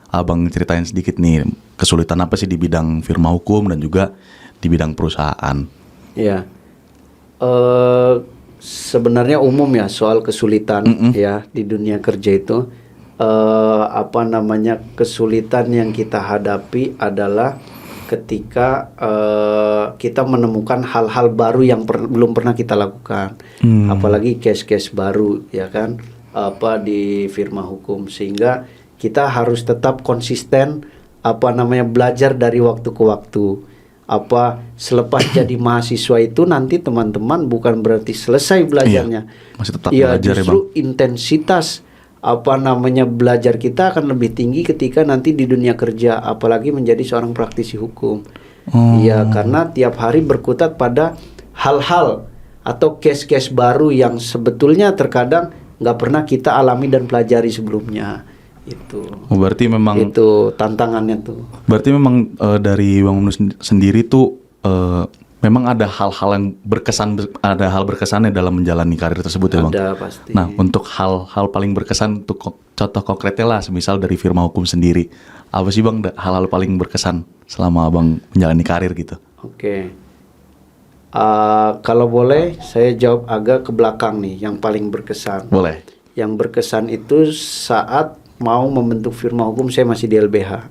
Abang ceritain sedikit nih, kesulitan apa sih di bidang firma hukum dan juga di bidang perusahaan? Ya, sebenarnya umum ya soal kesulitan ya di dunia kerja itu. Kesulitan yang kita hadapi adalah ketika kita menemukan hal-hal baru yang belum pernah kita lakukan, apalagi case-case baru ya kan, di firma hukum, sehingga kita harus tetap konsisten belajar dari waktu ke waktu. Selepas jadi mahasiswa itu nanti teman-teman bukan berarti selesai belajarnya, masih tetap belajar justru ya Bang. Intensitas belajar kita akan lebih tinggi ketika nanti di dunia kerja, apalagi menjadi seorang praktisi hukum. Iya, karena tiap hari berkutat pada hal-hal atau case-case baru yang sebetulnya terkadang nggak pernah kita alami dan pelajari sebelumnya. Itu. Berarti memang itu tantangannya tuh. Berarti memang dari Bang Mamdu sendiri tuh memang ada hal-hal yang ada hal berkesannya dalam menjalani karir tersebut ya Bang? Ada pasti. Nah, untuk hal-hal paling berkesan, untuk contoh konkretnya lah, semisal dari firma hukum sendiri, apa sih Bang hal-hal paling berkesan selama Abang menjalani karir gitu? Oke. Kalau boleh saya jawab agak ke belakang nih, yang paling berkesan. Boleh. Yang berkesan itu saat mau membentuk firma hukum, saya masih di LBH.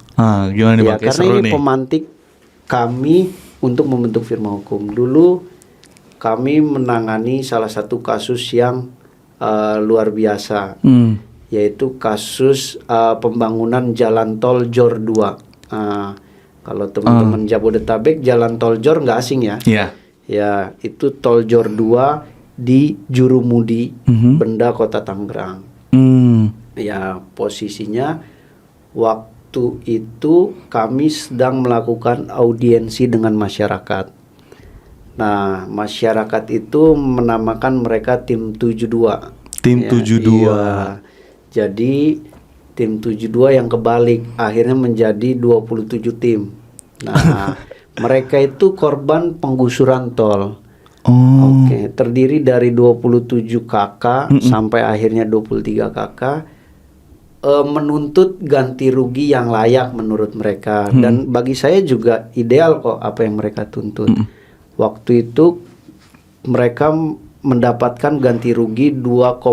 Gimana nih Bang? Karena ini pemantik kami untuk membentuk firma hukum. Dulu kami menangani salah satu kasus yang luar biasa, yaitu kasus pembangunan jalan tol JOR 2. Kalau teman-teman Jabodetabek, jalan tol JOR nggak asing ya? Iya. Ya, itu tol JOR 2 di Jurumudi, Benda, Kota Tangerang. Ya, posisinya waktu itu kami sedang melakukan audiensi dengan masyarakat. Nah, masyarakat itu menamakan mereka tim 72. Tim 72. Iya. Jadi tim 72 yang kebalik akhirnya menjadi 27 tim. Nah, mereka itu korban penggusuran tol. Oke, terdiri dari 27 kakak sampai akhirnya 23 kakak. Menuntut ganti rugi yang layak menurut mereka, dan bagi saya juga ideal kok apa yang mereka tuntut. Waktu itu mereka mendapatkan ganti rugi 2,5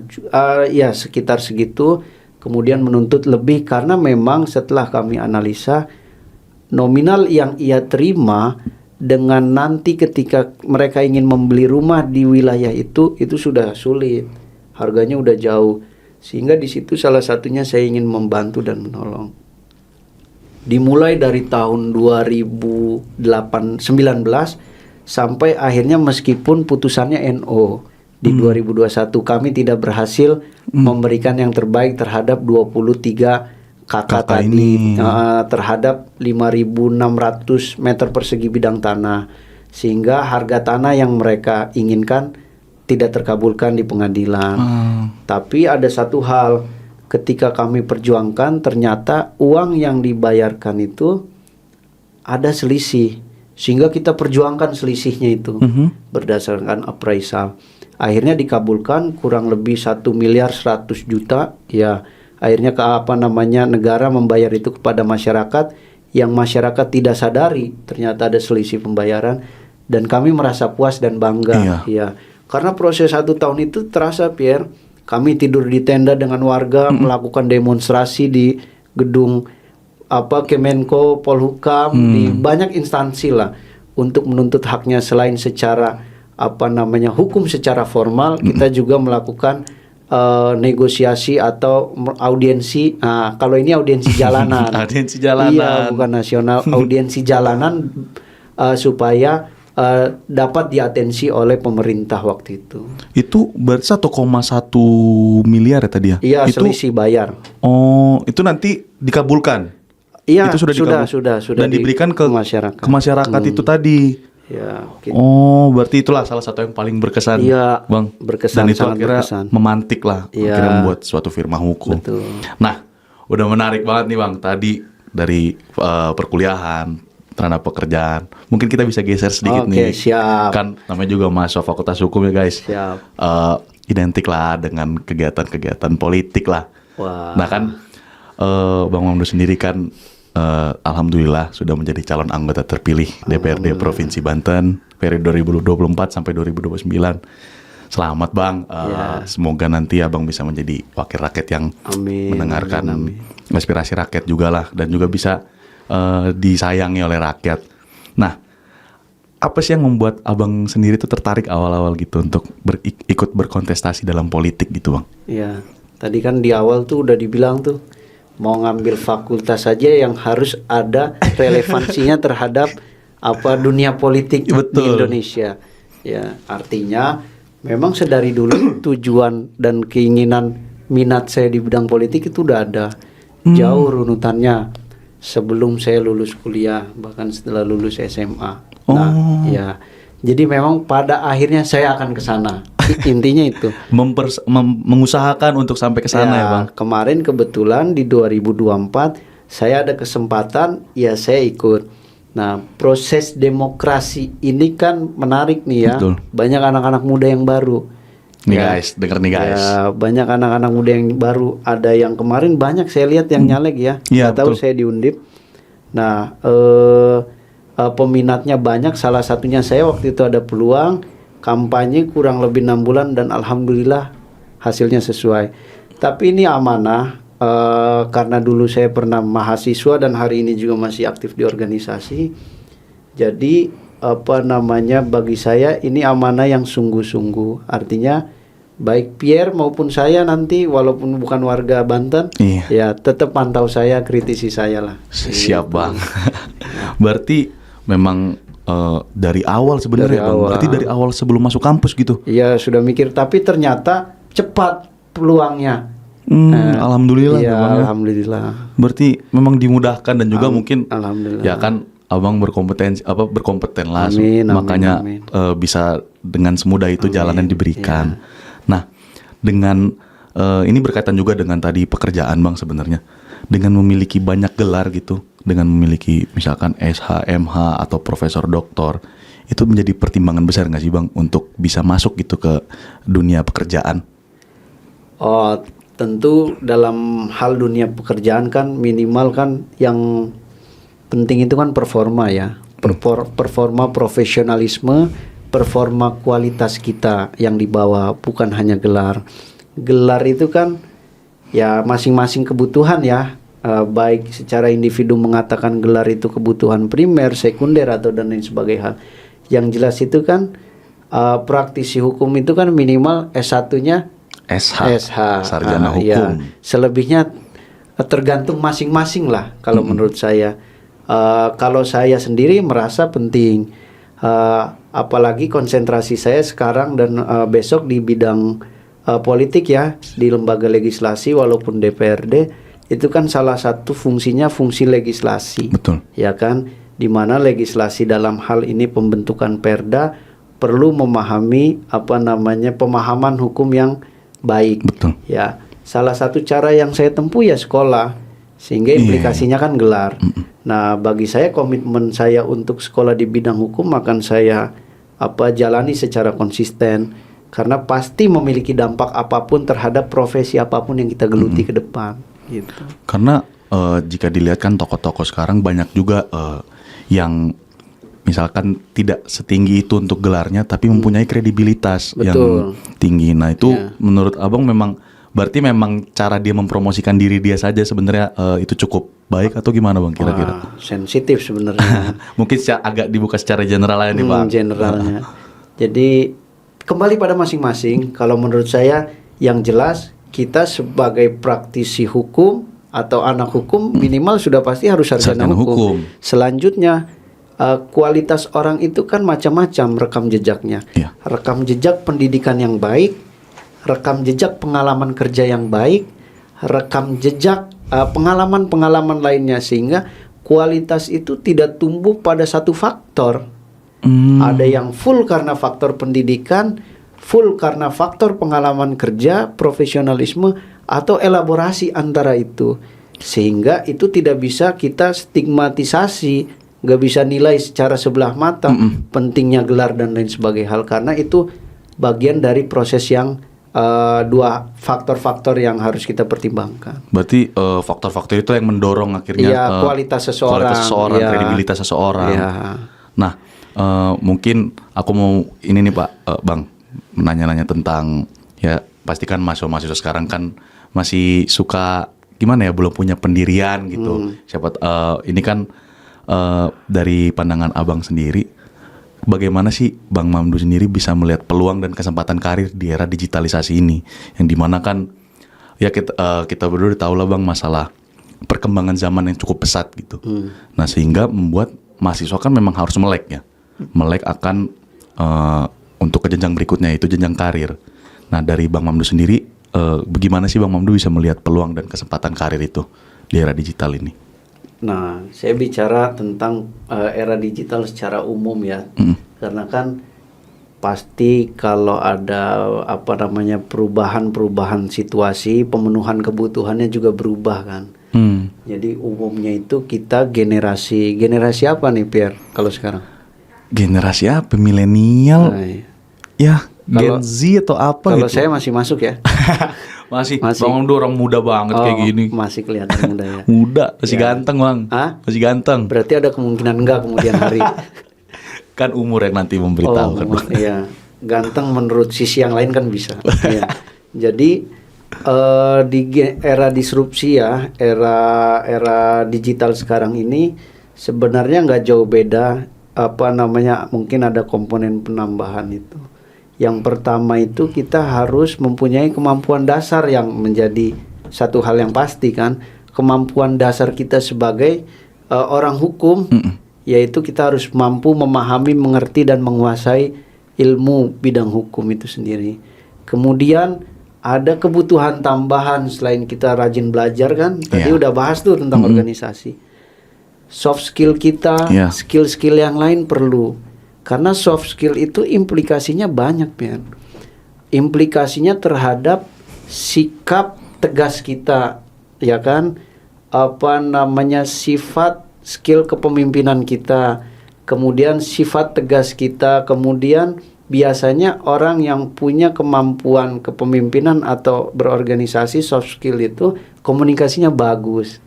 juta, ya sekitar segitu. Kemudian menuntut lebih karena memang setelah kami analisa nominal yang ia terima dengan nanti ketika mereka ingin membeli rumah di wilayah itu sudah sulit, harganya udah jauh. Sehingga di situ salah satunya saya ingin membantu dan menolong. Dimulai dari tahun 2019 sampai akhirnya meskipun putusannya NO di 2021 kami tidak berhasil memberikan yang terbaik terhadap 23 kakak tadi, terhadap 5.600 meter persegi bidang tanah, sehingga harga tanah yang mereka inginkan tidak terkabulkan di pengadilan. Tapi ada satu hal, ketika kami perjuangkan ternyata uang yang dibayarkan itu ada selisih, sehingga kita perjuangkan selisihnya itu berdasarkan appraisal. Akhirnya dikabulkan kurang lebih 1 miliar 100 juta. Ya, akhirnya negara membayar itu kepada masyarakat, yang masyarakat tidak sadari ternyata ada selisih pembayaran, dan kami merasa puas dan bangga. Ya. Karena proses 1 tahun itu terasa, Pierre. Kami tidur di tenda dengan warga, melakukan demonstrasi di gedung Kemenko Polhukam, di banyak instansi lah untuk menuntut haknya. Selain secara hukum secara formal, kita juga melakukan negosiasi atau audiensi. Kalau ini audiensi jalanan. Audiensi jalanan. Iya, bukan nasional, audiensi jalanan supaya dapat diatensi oleh pemerintah waktu itu. Itu berarti 1,1 miliar ya tadi ya? Iya, itu, selisih bayar. Itu nanti dikabulkan? Iya, itu sudah sudah dan diberikan ke masyarakat itu tadi. Ya, gitu. Oh, berarti itulah salah satu yang paling berkesan, Iya, Bang. Berkesan, Dan itu sangat akhirnya berkesan. memantik lah, Iya. akhirnya membuat suatu firma hukum. Betul. Nah, udah menarik banget nih, Bang. Tadi dari perkuliahan, terhadap pekerjaan. Mungkin kita bisa geser sedikit nih. Siap. Kan namanya juga mahasiswa Fakultas Hukum ya, guys. Siap. Identik lah dengan kegiatan-kegiatan politik lah. Wah. Nah kan, Bang Mamdu sendiri kan alhamdulillah sudah menjadi calon anggota terpilih DPRD Provinsi Banten periode 2024 sampai 2029. Selamat Bang, semoga nanti Abang bisa menjadi wakil rakyat yang mendengarkan aspirasi rakyat juga lah, dan juga bisa disayangi oleh rakyat. Nah, apa sih yang membuat Abang sendiri tuh tertarik awal-awal gitu untuk ikut berkontestasi dalam politik gitu Bang? Iya, tadi kan di awal tuh udah dibilang tuh, mau ngambil fakultas saja yang harus ada relevansinya terhadap dunia politik di Indonesia. Ya, artinya memang sedari dulu tujuan dan keinginan minat saya di bidang politik itu udah ada. Jauh runutannya sebelum saya lulus kuliah, bahkan setelah lulus SMA. Nah, ya. Jadi memang pada akhirnya saya akan ke sana. Intinya itu. Mengusahakan untuk sampai ke sana ya Bang. Kemarin kebetulan di 2024 saya ada kesempatan, ya saya ikut. Nah, proses demokrasi ini kan menarik nih ya. Betul. Banyak anak-anak muda yang baru. Nih guys, denger nih guys. Ya, banyak anak-anak muda yang baru. Ada yang kemarin banyak saya lihat yang nyalek ya. Iya, tahu saya di Undip. Nah, peminatnya banyak. Salah satunya saya waktu itu ada peluang kampanye kurang lebih 6 bulan dan alhamdulillah hasilnya sesuai. Tapi ini amanah. Karena dulu saya pernah mahasiswa dan hari ini juga masih aktif di organisasi. Jadi bagi saya ini amanah yang sungguh-sungguh. Artinya baik Pierre maupun saya nanti walaupun bukan warga Banten, ya tetap pantau saya, kritisi saya lah. Siap Bang. Berarti memang dari awal sebenarnya Bang. Berarti dari awal sebelum masuk kampus gitu. Iya, sudah mikir, tapi ternyata cepat peluangnya. Alhamdulillah ya, Bang. Alhamdulillah. Berarti memang dimudahkan dan juga mungkin alhamdulillah. Ya kan Abang berkompeten lah, makanya amin. Bisa dengan semudah itu jalan yang diberikan. Nah, dengan ini berkaitan juga dengan tadi pekerjaan Bang sebenarnya. Dengan memiliki banyak gelar gitu, dengan memiliki misalkan SH, MH atau profesor doktor, itu menjadi pertimbangan besar nggak sih Bang untuk bisa masuk gitu ke dunia pekerjaan? Oh, tentu dalam hal dunia pekerjaan kan minimal kan yang penting itu kan performa ya. Performa, profesionalisme, performa kualitas kita yang dibawa, bukan hanya gelar. Gelar itu kan ya masing-masing kebutuhan ya. Baik secara individu mengatakan gelar itu kebutuhan primer, sekunder atau dan lain sebagainya. Yang jelas itu kan praktisi hukum itu kan minimal S1-nya SH, sarjana hukum. Ya, selebihnya tergantung masing-masing lah kalau menurut saya. Kalau saya sendiri merasa penting, apalagi konsentrasi saya sekarang dan besok di bidang politik ya, di lembaga legislasi walaupun DPRD itu kan salah satu fungsinya fungsi legislasi. Betul. Ya kan, di mana legislasi dalam hal ini pembentukan perda perlu memahami pemahaman hukum yang baik. Betul. Ya, salah satu cara yang saya tempuh ya sekolah, sehingga implikasinya kan gelar. Nah, bagi saya komitmen saya untuk sekolah di bidang hukum akan saya jalani secara konsisten, karena pasti memiliki dampak apapun terhadap profesi apapun yang kita geluti ke depan. Gitu. Karena jika dilihat kan tokoh-tokoh sekarang banyak juga yang misalkan tidak setinggi itu untuk gelarnya, tapi mempunyai kredibilitas yang tinggi. Nah itu menurut Abang memang berarti memang cara dia mempromosikan diri dia saja sebenarnya itu cukup baik atau gimana Bang kira-kira? Sensitif sebenarnya. Mungkin agak dibuka secara general aja nih Bang. Generalnya. Jadi kembali pada masing-masing. Kalau menurut saya yang jelas kita sebagai praktisi hukum atau anak hukum minimal sudah pasti harus sarjana hukum. Selanjutnya kualitas orang itu kan macam-macam rekam jejaknya. Rekam jejak pendidikan yang baik, rekam jejak pengalaman kerja yang baik, rekam jejak pengalaman-pengalaman lainnya, sehingga kualitas itu tidak tumbuh pada satu faktor. Ada yang full karena faktor pendidikan, full karena faktor pengalaman kerja, profesionalisme, atau elaborasi antara itu. Sehingga itu tidak bisa kita stigmatisasi, nggak bisa nilai secara sebelah mata pentingnya gelar dan lain sebagainya hal, karena itu bagian dari proses yang dua faktor-faktor yang harus kita pertimbangkan. Berarti faktor-faktor itu yang mendorong akhirnya kualitas seseorang, kredibilitas seseorang. Ya. Nah, mungkin aku mau ini nih Pak, Bang, nanya-nanya tentang, ya pastikan mahasiswa sekarang kan masih suka gimana ya, belum punya pendirian gitu. Siapa ini kan dari pandangan Abang sendiri, bagaimana sih Bang Mamdu sendiri bisa melihat peluang dan kesempatan karir di era digitalisasi ini, yang dimana kan ya kita berdua tahu lah Bang, masalah perkembangan zaman yang cukup pesat gitu. Nah, sehingga membuat mahasiswa kan memang harus melek akan untuk ke jenjang berikutnya, itu jenjang karir. Nah, dari Bang Mamdu sendiri, bagaimana sih Bang Mamdu bisa melihat peluang dan kesempatan karir itu di era digital ini? Nah, saya bicara tentang era digital secara umum ya, karena kan pasti kalau ada perubahan situasi, pemenuhan kebutuhannya juga berubah kan. Jadi umumnya itu kita generasi apa nih Pierre kalau sekarang? Generasi apa? Milenial? Nah, iya. Ya, Gen Z atau apa kalau gitu? saya masih masuk ya. Masih. Bang Mamdu orang muda banget kayak gini. Masih kelihatan muda ya. Muda, masih ganteng Bang. Masih ganteng. Berarti ada kemungkinan enggak kemudian hari. Kan umur yang nanti memberitahu kan. Iya. Ganteng menurut sisi yang lain kan bisa. Ya. Jadi di era disrupsi ya, era digital sekarang ini sebenarnya nggak jauh beda. Mungkin ada komponen penambahan itu. Yang pertama itu kita harus mempunyai kemampuan dasar yang menjadi satu hal yang pasti kan. Kemampuan dasar kita sebagai orang hukum, yaitu kita harus mampu memahami, mengerti, dan menguasai ilmu bidang hukum itu sendiri. Kemudian ada kebutuhan tambahan selain kita rajin belajar kan. Tadi udah bahas tuh tentang organisasi. Soft skill kita, skill-skill yang lain perlu. Karena soft skill itu implikasinya banyak, Pian. Implikasinya terhadap sikap tegas kita, ya kan? Sifat skill kepemimpinan kita, kemudian sifat tegas kita, kemudian biasanya orang yang punya kemampuan kepemimpinan atau berorganisasi, soft skill itu komunikasinya bagus.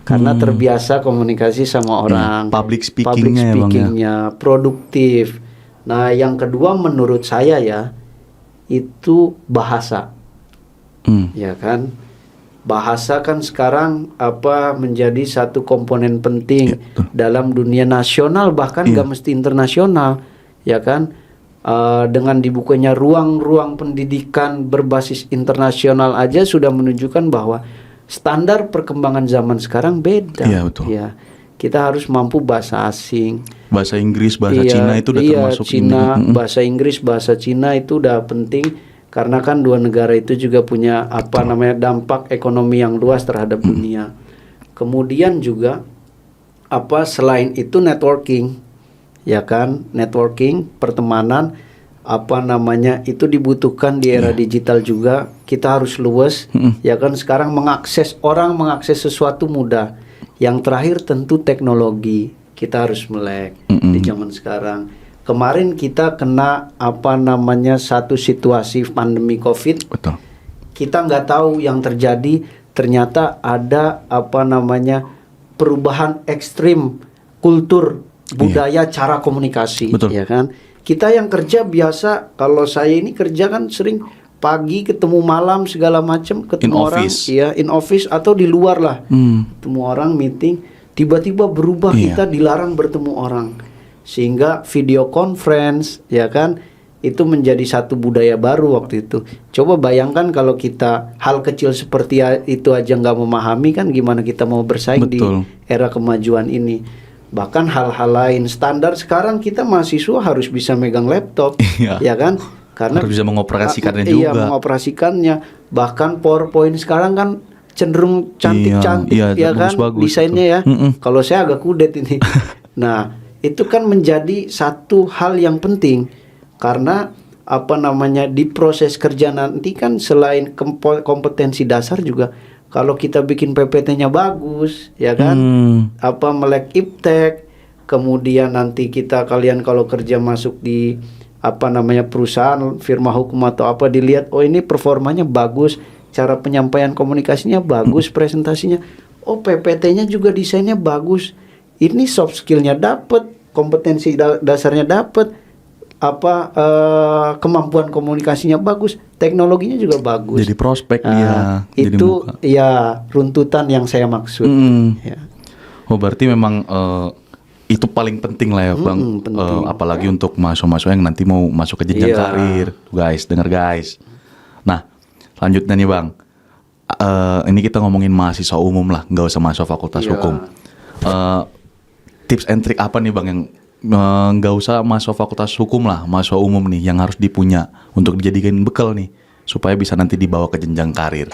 Karena terbiasa komunikasi sama orang, public speakingnya produktif. Nah, yang kedua menurut saya ya, itu bahasa, ya kan? Bahasa kan sekarang menjadi satu komponen penting dalam dunia nasional, bahkan nggak mesti internasional, ya kan? Dengan dibukanya ruang-ruang pendidikan berbasis internasional aja sudah menunjukkan bahwa standar perkembangan zaman sekarang beda. Iya, betul. Ya, kita harus mampu bahasa asing, bahasa Inggris, bahasa Cina itu udah termasuk Cina, bahasa Inggris, bahasa Cina itu udah penting karena kan dua negara itu juga punya dampak ekonomi yang luas terhadap dunia. Kemudian juga selain itu networking, ya kan, networking, pertemanan, itu dibutuhkan di era digital juga. Kita harus luas, ya kan. Sekarang mengakses sesuatu mudah. Yang terakhir tentu teknologi, kita harus melek di zaman sekarang. Kemarin kita kena satu situasi pandemi COVID. Betul. Kita nggak tahu yang terjadi. Ternyata ada perubahan ekstrim kultur, budaya, cara komunikasi. Betul. Ya kan. Kita yang kerja biasa, kalau saya ini kerja kan sering pagi ketemu malam segala macam, ketemu orang, in office atau di luar lah, ketemu orang meeting, tiba-tiba berubah kita dilarang bertemu orang, sehingga video conference, ya kan, itu menjadi satu budaya baru waktu itu. Coba bayangkan kalau kita hal kecil seperti itu aja nggak memahami, kan gimana kita mau bersaing di era kemajuan ini. Bahkan hal-hal lain standar sekarang kita mahasiswa harus bisa megang laptop, ya kan? Karena harus bisa mengoperasikannya juga. Iya, mengoperasikannya. Bahkan PowerPoint sekarang kan cenderung cantik-cantik ya kan bagus, desainnya ya. Kalau saya agak kudet ini. Nah, itu kan menjadi satu hal yang penting karena di proses kerja nanti kan selain kompetensi dasar juga kalau kita bikin PPT-nya bagus ya kan, melek iptek, kemudian nanti kalian kalau kerja masuk di perusahaan firma hukum atau dilihat ini performanya bagus, cara penyampaian komunikasinya bagus, presentasinya, PPT-nya juga desainnya bagus. Ini soft skill-nya dapet, kompetensi dasarnya dapet, kemampuan komunikasinya bagus, teknologinya juga bagus. Jadi prospek dia. Itu ya runtutan yang saya maksud. Ya. Berarti memang itu paling penting lah ya Bang. Apalagi untuk mahasiswa-mahasiswa yang nanti mau masuk ke jenjang karir, guys, dengar guys. Nah, selanjutnya nih Bang, ini kita ngomongin mahasiswa umum lah, nggak usah mahasiswa fakultas hukum. Tips and trick apa nih Bang yang nggak usah mahasiswa fakultas hukum lah, mahasiswa umum nih yang harus dipunya untuk dijadikan bekal nih supaya bisa nanti dibawa ke jenjang karir.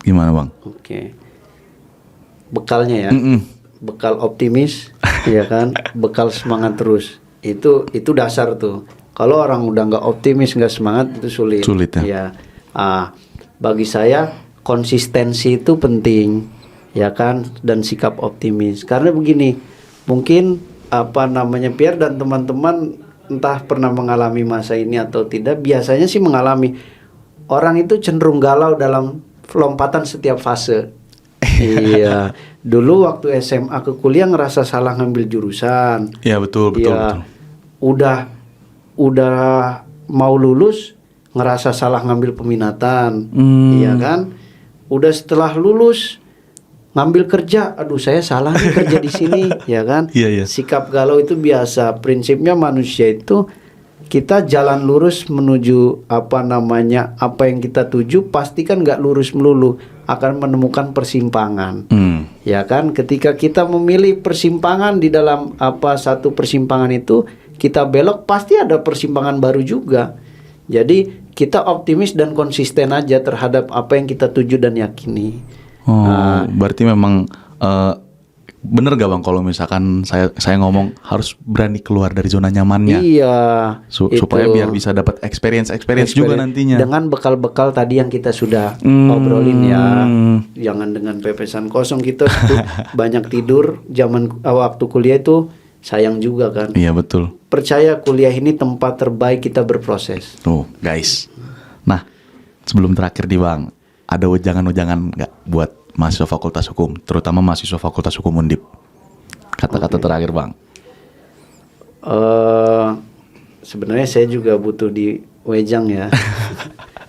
Gimana Bang? Oke. Bekalnya ya. Bekal optimis, ya kan? Bekal semangat terus. Itu dasar tuh. Kalau orang udah nggak optimis, nggak semangat itu sulit. Sulit ya. Ya. Bagi saya konsistensi itu penting, ya kan? Dan sikap optimis. Karena begini, mungkin Pierre dan teman-teman entah pernah mengalami masa ini atau tidak, biasanya sih mengalami. Orang itu cenderung galau dalam lompatan setiap fase. Iya. Dulu waktu SMA ke kuliah ngerasa salah ngambil jurusan. Iya betul. Udah mau lulus ngerasa salah ngambil peminatan. Iya kan? Udah setelah lulus ngambil kerja, aduh saya salah nih kerja di sini, ya kan? Iya. Sikap galau itu biasa. Prinsipnya manusia itu kita jalan lurus menuju apa yang kita tuju, pasti kan nggak lurus melulu, akan menemukan persimpangan. Ya kan? Ketika kita memilih persimpangan di dalam satu persimpangan itu, kita belok pasti ada persimpangan baru juga. Jadi kita optimis dan konsisten aja terhadap apa yang kita tuju dan yakini. Berarti memang bener gak Bang kalau misalkan saya ngomong harus berani keluar dari zona nyamannya. Iya. Supaya biar bisa dapat experience juga nantinya. Dengan bekal-bekal tadi yang kita sudah obrolin ya. Jangan dengan pepesan kosong, kita banyak tidur waktu kuliah itu sayang juga kan. Iya betul. Percaya kuliah ini tempat terbaik kita berproses. Tuh guys. Nah, sebelum terakhir nih Bang, ada wejangan-wejangan nggak buat mahasiswa fakultas hukum, terutama mahasiswa fakultas hukum Undip? Kata-kata terakhir Bang. Sebenarnya saya juga butuh di wejang ya.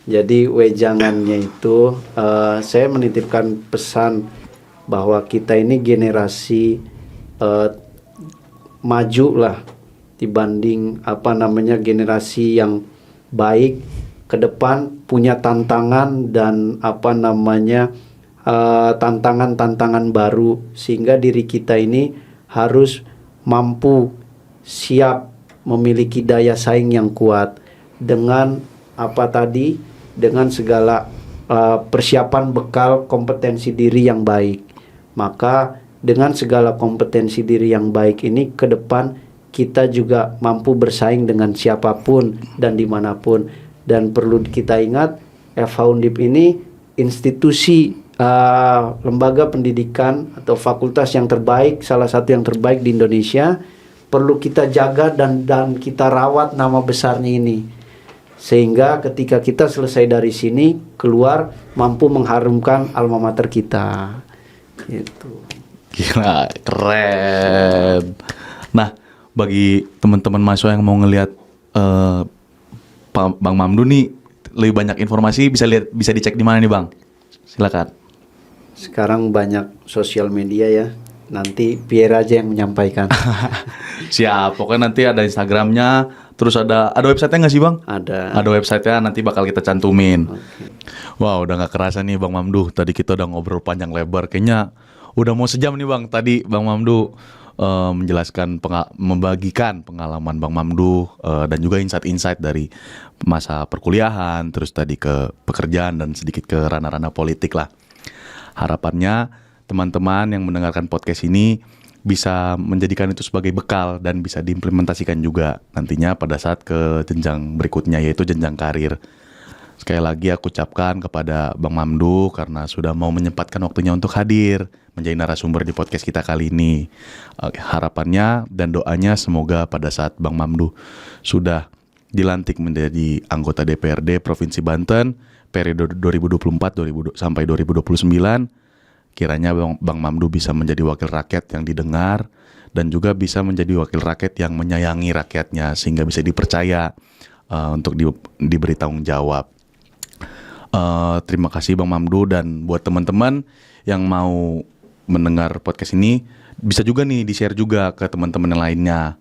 Jadi wejangannya itu saya menitipkan pesan bahwa kita ini generasi maju lah dibanding generasi yang baik ke depan, punya tantangan dan tantangan baru, sehingga diri kita ini harus mampu siap memiliki daya saing yang kuat dengan dengan segala persiapan bekal kompetensi diri yang baik. Maka dengan segala kompetensi diri yang baik ini ke depan kita juga mampu bersaing dengan siapapun dan dimanapun. Dan perlu kita ingat, FH Undip ini institusi lembaga pendidikan atau fakultas yang terbaik, salah satu yang terbaik di Indonesia. Perlu kita jaga dan kita rawat nama besarnya ini, sehingga ketika kita selesai dari sini keluar mampu mengharumkan alma mater kita. Gitu. Gila, keren. Nah, bagi teman-teman mahasiswa yang mau ngelihat Bang Mamdu nih lebih banyak informasi, bisa dicek di mana nih Bang? Silakan. Sekarang banyak sosial media ya. Nanti Pierre aja yang menyampaikan. Siap, pokoknya nanti ada Instagramnya, terus ada websitenya nggak sih Bang? Ada. Ada websitenya, nanti bakal kita cantumin. Okay. Wow, udah nggak kerasa nih Bang Mamdu. Tadi kita udah ngobrol panjang lebar, kayaknya udah mau sejam nih Bang. Tadi Bang Mamdu menjelaskan, membagikan pengalaman Bang Mamdu dan juga insight-insight dari masa perkuliahan, terus tadi ke pekerjaan dan sedikit ke ranah-ranah politik lah. Harapannya teman-teman yang mendengarkan podcast ini bisa menjadikan itu sebagai bekal dan bisa diimplementasikan juga nantinya pada saat ke jenjang berikutnya, yaitu jenjang karir. Sekali lagi aku ucapkan kepada Bang Mamdu karena sudah mau menyempatkan waktunya untuk hadir menjadi narasumber di podcast kita kali ini. Harapannya dan doanya semoga pada saat Bang Mamdu sudah dilantik menjadi anggota DPRD Provinsi Banten periode 2024 sampai 2029, kiranya Bang Mamdu bisa menjadi wakil rakyat yang didengar dan juga bisa menjadi wakil rakyat yang menyayangi rakyatnya sehingga bisa dipercaya untuk diberi tanggung jawab. Terima kasih Bang Mamdu, dan buat teman-teman yang mau mendengar podcast ini bisa juga nih di-share juga ke teman-teman yang lainnya.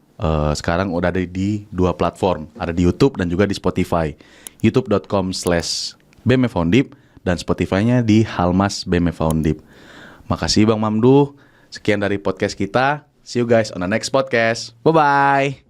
Sekarang udah ada di 2 platform, ada di YouTube dan juga di Spotify. youtube.com/BMFoundip dan Spotify-nya di Halmas BMFoundip. Makasih Bang Mamdu. Sekian dari podcast kita. See you guys on the next podcast. Bye-bye.